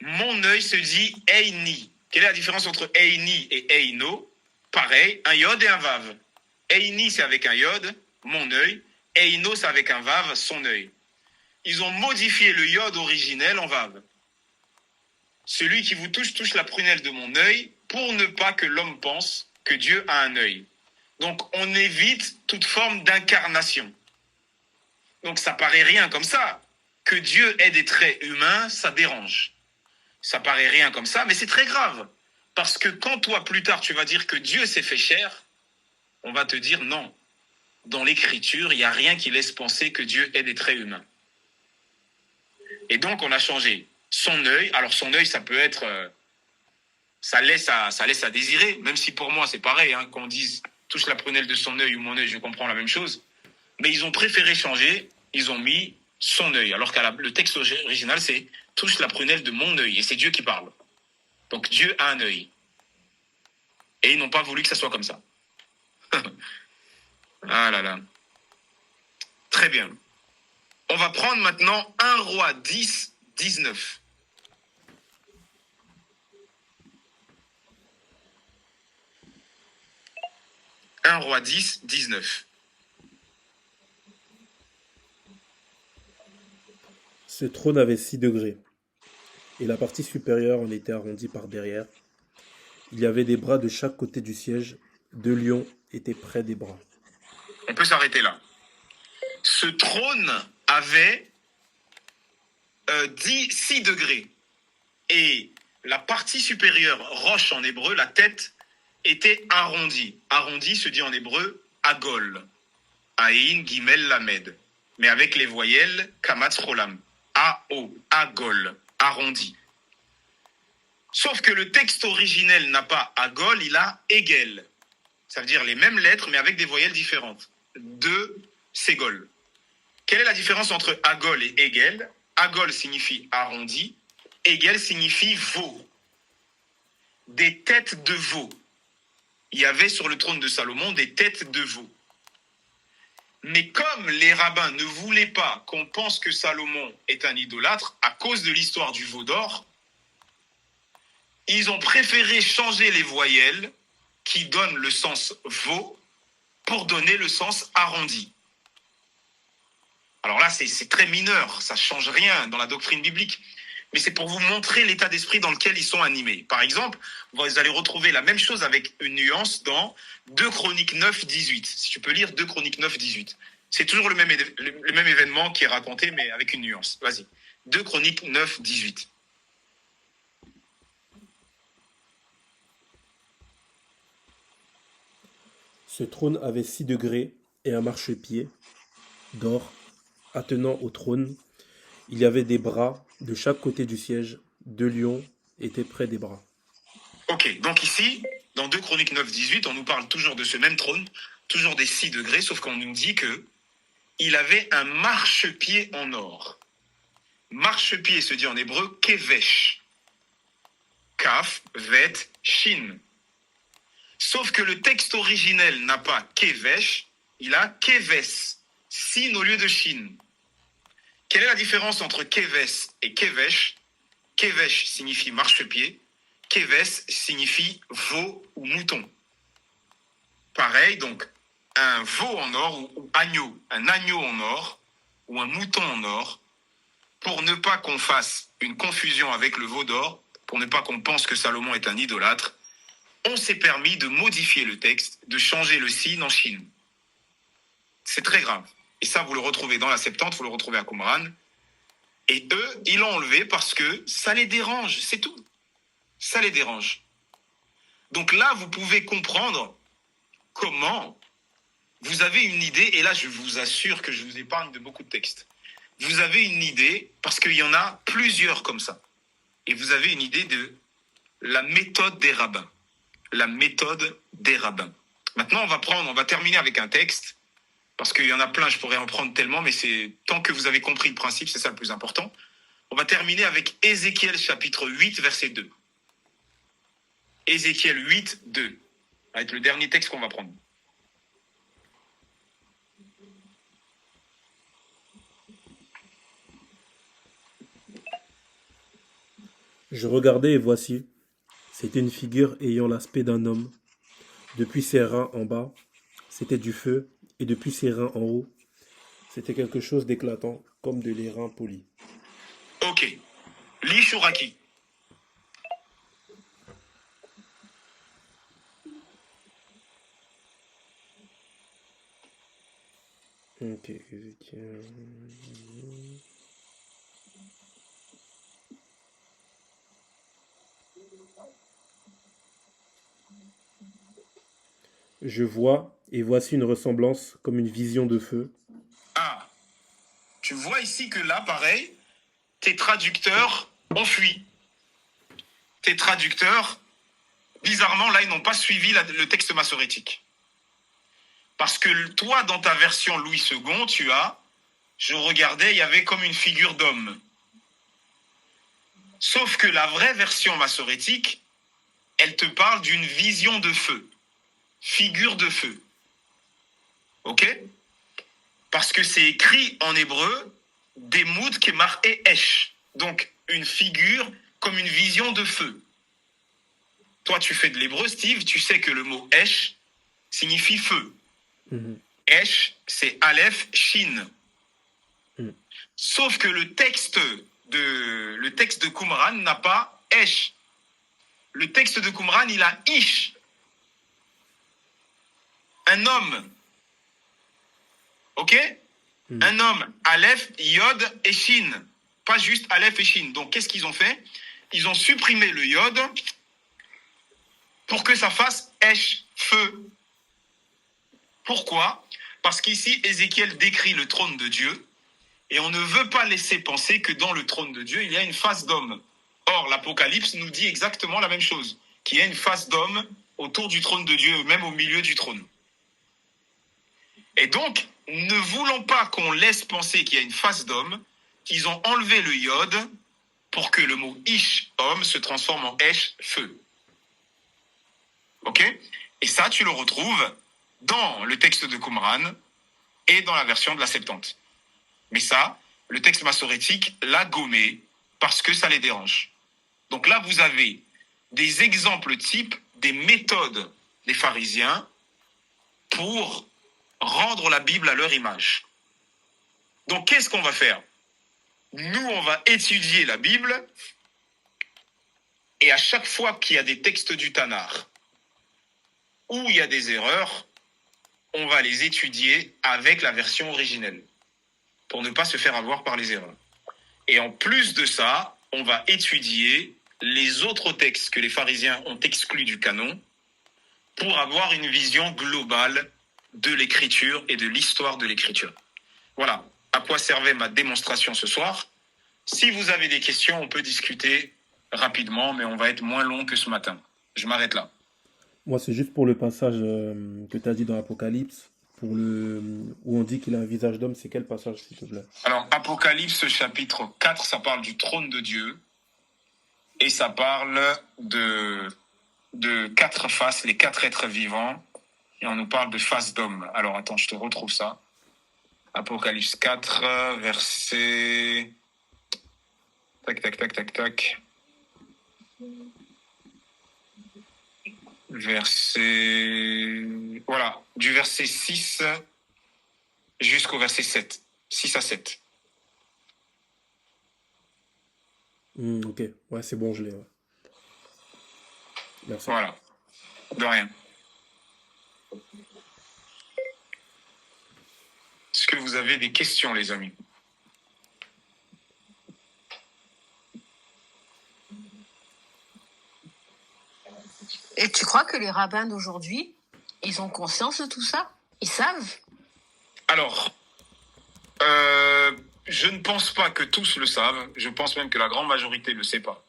Mon œil se dit Eini. Quelle est la différence entre Eini et Eino? Pareil, un yod et un vav. Eini, c'est avec un yod, mon œil. Eino, c'est avec un vav, son œil. Ils ont modifié le yod originel en vav. Celui qui vous touche la prunelle de mon œil, pour ne pas que l'homme pense que Dieu a un œil. Donc, on évite toute forme d'incarnation. Donc, ça paraît rien comme ça. Que Dieu ait des traits humains, ça dérange. Ça paraît rien comme ça, mais c'est très grave. Parce que quand toi, plus tard, tu vas dire que Dieu s'est fait chair, on va te dire non. Dans l'Écriture, il n'y a rien qui laisse penser que Dieu ait des traits humains. Et donc, on a changé son œil. Alors, son œil, ça peut être... ça laisse à désirer, même si pour moi, c'est pareil. Hein, qu'on dise touche la prunelle de son œil ou mon œil, je comprends la même chose. Mais ils ont préféré changer, ils ont mis son œil. Alors que le texte original, c'est touche la prunelle de mon œil. Et c'est Dieu qui parle. Donc, Dieu a un œil. Et ils n'ont pas voulu que ça soit comme ça. Ah là là. Très bien. On va prendre maintenant 1 Roi 10, 19. Un Roi 10, 19. Ce trône avait 6 degrés, et la partie supérieure en était arrondie par derrière. Il y avait des bras de chaque côté du siège, 2 lions étaient près des bras. On peut s'arrêter là. Ce trône avait 6 degrés. Et la partie supérieure, roche en hébreu, la tête, était arrondie. Arrondi se dit en hébreu agol. Aïn, Gimel, Lamed. Mais avec les voyelles Kamatz, Rolam. A-O, agol, arrondi. Sauf que le texte originel n'a pas agol, il a egel. Ça veut dire les mêmes lettres, mais avec des voyelles différentes. De ségol. Quelle est la différence entre agol et egel? Agol signifie arrondi, egel signifie veau. Des têtes de veau. Il y avait sur le trône de Salomon des têtes de veau. Mais comme les rabbins ne voulaient pas qu'on pense que Salomon est un idolâtre à cause de l'histoire du veau d'or, ils ont préféré changer les voyelles qui donnent le sens veau pour donner le sens arrondi. Alors là, c'est très mineur, ça ne change rien dans la doctrine biblique. Mais c'est pour vous montrer l'état d'esprit dans lequel ils sont animés. Par exemple, vous allez retrouver la même chose avec une nuance dans 2 Chroniques 9, 18. Si tu peux lire 2 Chroniques 9, 18. C'est toujours le même événement qui est raconté, mais avec une nuance. Vas-y. 2 Chroniques 9, 18. Ce trône avait 6 degrés et un marchepied. d'or, attenant au trône. Il y avait des bras de chaque côté du siège. 2 lions étaient près des bras. Ok, donc ici, dans 2 Chroniques 9, 18, on nous parle toujours de ce même trône, toujours des 6 degrés, sauf qu'on nous dit que il avait un marchepied en or. Marchepied se dit en hébreu kevesh. Kaf, vet, shin. Sauf que le texte originel n'a pas kevesh, il a keves, sin au lieu de shin. Quelle est la différence entre keves et kevesh? Kevesh signifie marchepied, keves signifie veau ou mouton. Pareil, donc, un veau en or ou agneau, un agneau en or ou un mouton en or, pour ne pas qu'on fasse une confusion avec le veau d'or, pour ne pas qu'on pense que Salomon est un idolâtre, on s'est permis de modifier le texte, de changer le sin en shin. C'est très grave. Et ça, vous le retrouvez dans la Septante, vous le retrouvez à Qumran. Et eux, ils l'ont enlevé parce que ça les dérange, c'est tout. Ça les dérange. Donc là, vous pouvez comprendre comment vous avez une idée, et là, je vous assure que je vous épargne de beaucoup de textes. Vous avez une idée, parce qu'il y en a plusieurs comme ça. Et vous avez une idée de la méthode des rabbins. La méthode des rabbins. Maintenant, on va terminer avec un texte, parce qu'il y en a plein, je pourrais en prendre tellement, mais c'est tant que vous avez compris le principe, c'est ça le plus important. On va terminer avec Ézéchiel chapitre 8, verset 2. Ézéchiel 8, 2. Ça va être le dernier texte qu'on va prendre. Je regardais et voici, c'était une figure ayant l'aspect d'un homme. Depuis ses reins en bas, c'était du feu, et depuis ses reins en haut, c'était quelque chose d'éclatant, comme de l'airain poli. Ok. Lis Shuraki. Ok, Ézéchiel. Je vois, et voici une ressemblance comme une vision de feu. Ah, tu vois ici que là, pareil, tes traducteurs ont fui. Tes traducteurs, bizarrement, là, ils n'ont pas suivi le texte massorétique. Parce que toi, dans ta version Louis II, je regardais, il y avait comme une figure d'homme. Sauf que la vraie version massorétique, elle te parle d'une vision de feu. Figure de feu. Ok? Parce que c'est écrit en hébreu, Demut kemar et esh. Donc, une figure comme une vision de feu. Toi, tu fais de l'hébreu, Steve, tu sais que le mot esh signifie feu. Esh, c'est Aleph, Shin. Sauf que le texte de Qumran n'a pas Esh. Le texte de Qumran, il a Ish. Un homme. Ok? Un homme. Aleph, Yod et Shin. Pas juste Aleph et Shin. Donc, qu'est-ce qu'ils ont fait? Ils ont supprimé le Yod pour que ça fasse Esh, feu. Pourquoi? Parce qu'ici, Ézéchiel décrit le trône de Dieu et on ne veut pas laisser penser que dans le trône de Dieu, il y a une face d'homme. Or, l'Apocalypse nous dit exactement la même chose, qu'il y a une face d'homme autour du trône de Dieu, même au milieu du trône. Et donc, ne voulant pas qu'on laisse penser qu'il y a une face d'homme, ils ont enlevé le Yod pour que le mot Ish, homme, se transforme en Esh, feu. Ok? Et ça, tu le retrouves dans le texte de Qumran et dans la version de la Septante. Mais ça, le texte massorétique l'a gommé parce que ça les dérange. Donc là, vous avez des exemples types des méthodes des pharisiens pour rendre la Bible à leur image. Donc, qu'est-ce qu'on va faire? Nous, on va étudier la Bible et à chaque fois qu'il y a des textes du Tanakh où il y a des erreurs, on va les étudier avec la version originelle pour ne pas se faire avoir par les erreurs. Et en plus de ça, on va étudier les autres textes que les pharisiens ont exclus du canon pour avoir une vision globale de l'écriture et de l'histoire de l'écriture. Voilà à quoi servait ma démonstration ce soir. Si vous avez des questions, on peut discuter rapidement, mais on va être moins long que ce matin. Je m'arrête là. Moi, c'est juste pour le passage que tu as dit dans l'Apocalypse, où on dit qu'il a un visage d'homme. C'est quel passage, s'il te plaît? Alors, Apocalypse chapitre 4, ça parle du trône de Dieu et ça parle de quatre faces, les quatre êtres vivants, et on nous parle de faces d'homme. Alors, attends, je te retrouve ça. Apocalypse 4, verset... Tac. Voilà, du verset 6 jusqu'au verset 7. 6 à 7. Ok, ouais, c'est bon, je l'ai. Ouais. Merci. Voilà, de rien. Est-ce que vous avez des questions, les amis? Et tu crois que les rabbins d'aujourd'hui, ils ont conscience de tout ça? Ils savent? Alors, je ne pense pas que tous le savent. Je pense même que la grande majorité ne le sait pas.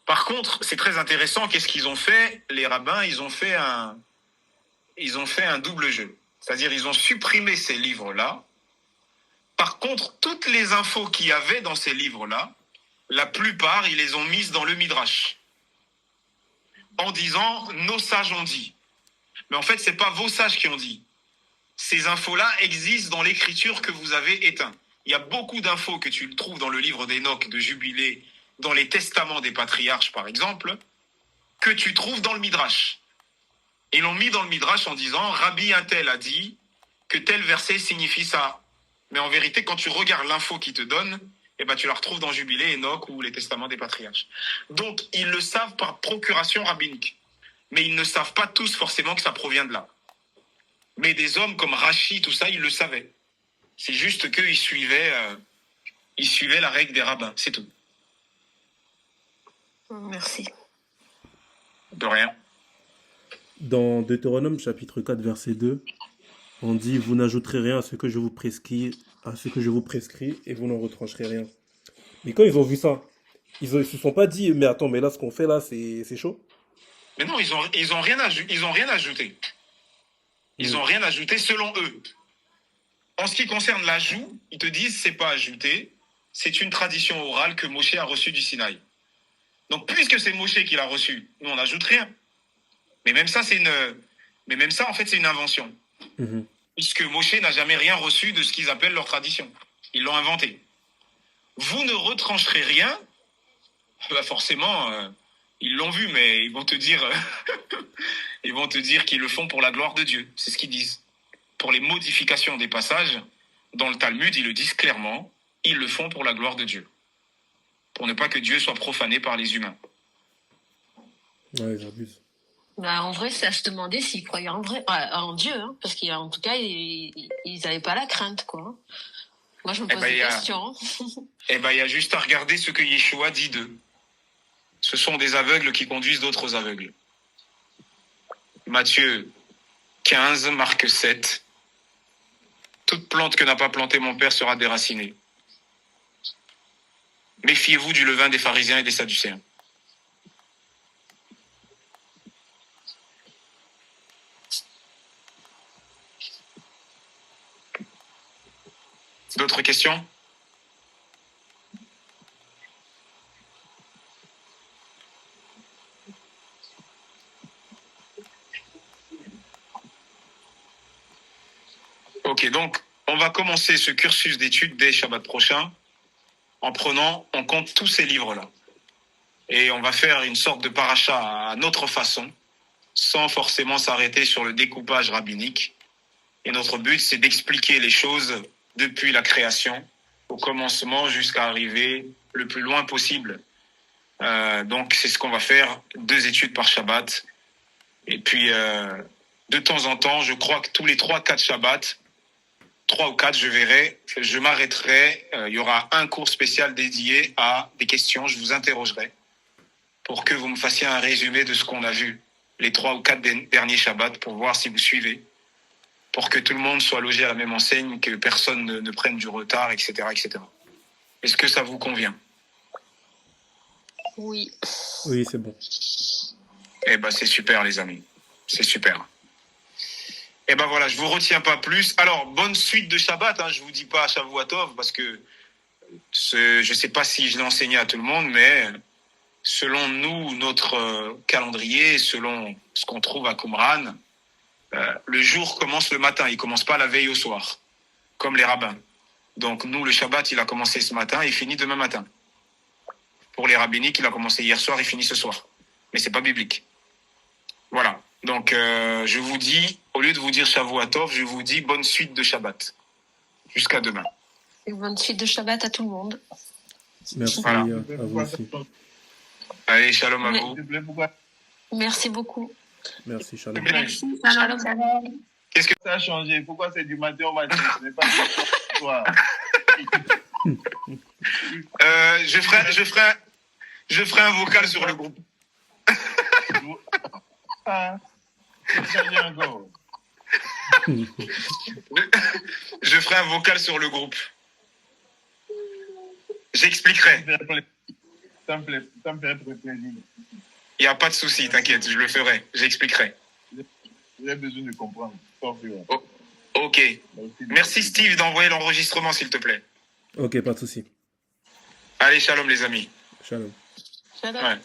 Par contre, c'est très intéressant. Qu'est-ce qu'ils ont fait? Les rabbins, ils ont fait un double jeu. C'est-à-dire, ils ont supprimé ces livres-là. Par contre, toutes les infos qu'il y avait dans ces livres-là, la plupart, ils les ont mises dans le Midrash. En disant, nos sages ont dit. Mais en fait, ce n'est pas vos sages qui ont dit. Ces infos-là existent dans l'écriture que vous avez éteinte. Il y a beaucoup d'infos que tu trouves dans le livre d'Enoch, de Jubilé, dans les testaments des patriarches, par exemple, que tu trouves dans le Midrash. Ils l'ont mis dans le Midrash en disant, Rabbi Intel a dit que tel verset signifie ça. Mais en vérité, quand tu regardes l'info qu'il te donne, eh ben, tu la retrouves dans Jubilé, Enoch ou les testaments des patriarches. Donc, ils le savent par procuration rabbinique. Mais ils ne savent pas tous forcément que ça provient de là. Mais des hommes comme Rashi, tout ça, ils le savaient. C'est juste qu'ils suivaient la règle des rabbins, c'est tout. Merci. De rien. Dans Deutéronome chapitre 4, verset 2, on dit « Vous n'ajouterez rien à ce que je vous prescris, et vous n'en retrancherez rien. » Mais quand ils ont vu ça, ils se sont pas dit « Mais attends, mais là, ce qu'on fait là, c'est chaud. » Mais non, ils ont rien ajouté. Ils n'ont rien ajouté selon eux. En ce qui concerne l'ajout, ils te disent c'est pas ajouté, c'est une tradition orale que Moshe a reçue du Sinaï. Donc puisque c'est Moshe qui l'a reçue, nous on n'ajoute rien. Mais même ça, en fait, c'est une invention. Puisque Moshe n'a jamais rien reçu de ce qu'ils appellent leur tradition. Ils l'ont inventé. Vous ne retrancherez rien, bah forcément, ils l'ont vu, mais ils vont te dire, qu'ils le font pour la gloire de Dieu. C'est ce qu'ils disent. Pour les modifications des passages, dans le Talmud, ils le disent clairement, ils le font pour la gloire de Dieu. Pour ne pas que Dieu soit profané par les humains. Ouais, j'abuse. Bah, en vrai, c'est à se demander s'ils croyaient en Dieu, hein, parce qu'en tout cas, ils n'avaient pas la crainte, quoi. Moi, je me pose des questions. Il y a juste à regarder ce que Yeshua dit d'eux. Ce sont des aveugles qui conduisent d'autres aveugles. Matthieu 15, Marc 7. Toute plante que n'a pas plantée mon Père sera déracinée. Méfiez-vous du levain des pharisiens et des sadducéens. D'autres questions? Ok, donc on va commencer ce cursus d'études dès Shabbat prochain en prenant en compte tous ces livres-là. Et on va faire une sorte de paracha à notre façon, sans forcément s'arrêter sur le découpage rabbinique. Et notre but, c'est d'expliquer les choses depuis la création, au commencement, jusqu'à arriver le plus loin possible. Donc, c'est ce qu'on va faire, 2 études par Shabbat. Et puis, de temps en temps, je crois que tous les 3-4 Shabbats, 3 ou 4, je m'arrêterai. Il y aura un cours spécial dédié à des questions. Je vous interrogerai pour que vous me fassiez un résumé de ce qu'on a vu les 3 ou 4 derniers Shabbats pour voir si vous suivez. pour que tout le monde soit logé à la même enseigne, que personne ne prenne du retard, etc., etc. Est-ce que ça vous convient? Oui. Oui, c'est bon. Eh ben, c'est super, les amis. C'est super. Eh ben voilà, je vous retiens pas plus. Alors, bonne suite de Shabbat. Hein, je vous dis pas Shavua Tov parce que je sais pas si je l'ai enseigné à tout le monde, mais selon nous, notre calendrier, selon ce qu'on trouve à Qumran, le jour commence le matin. Il commence pas la veille au soir, comme les rabbins. Donc nous, le Shabbat, il a commencé ce matin et il finit demain matin. Pour les rabbiniques, il a commencé hier soir et finit ce soir. Mais c'est pas biblique. Voilà. Donc, je vous dis, au lieu de vous dire Shavua Tov, je vous dis bonne suite de Shabbat. Jusqu'à demain. Et bonne suite de Shabbat à tout le monde. Merci Voilà. à vous aussi. Allez, shalom à Oui. vous. S'il te plaît, pourquoi Merci beaucoup. Merci, Shalom. Merci. Shalom. ça a changé? Pourquoi c'est du matin au matin? Ce n'est pas du soir. Je ferai un vocal sur le groupe. Ah, c'est changé encore. Je ferai un vocal sur le groupe. J'expliquerai. Ça me ferait plaisir. Il n'y a pas de souci, t'inquiète, je le ferai. J'expliquerai. J'ai besoin de comprendre. Ok. Merci Steve d'envoyer l'enregistrement, s'il te plaît. Ok, pas de souci. Allez, shalom les amis. Shalom. Shalom. Ouais.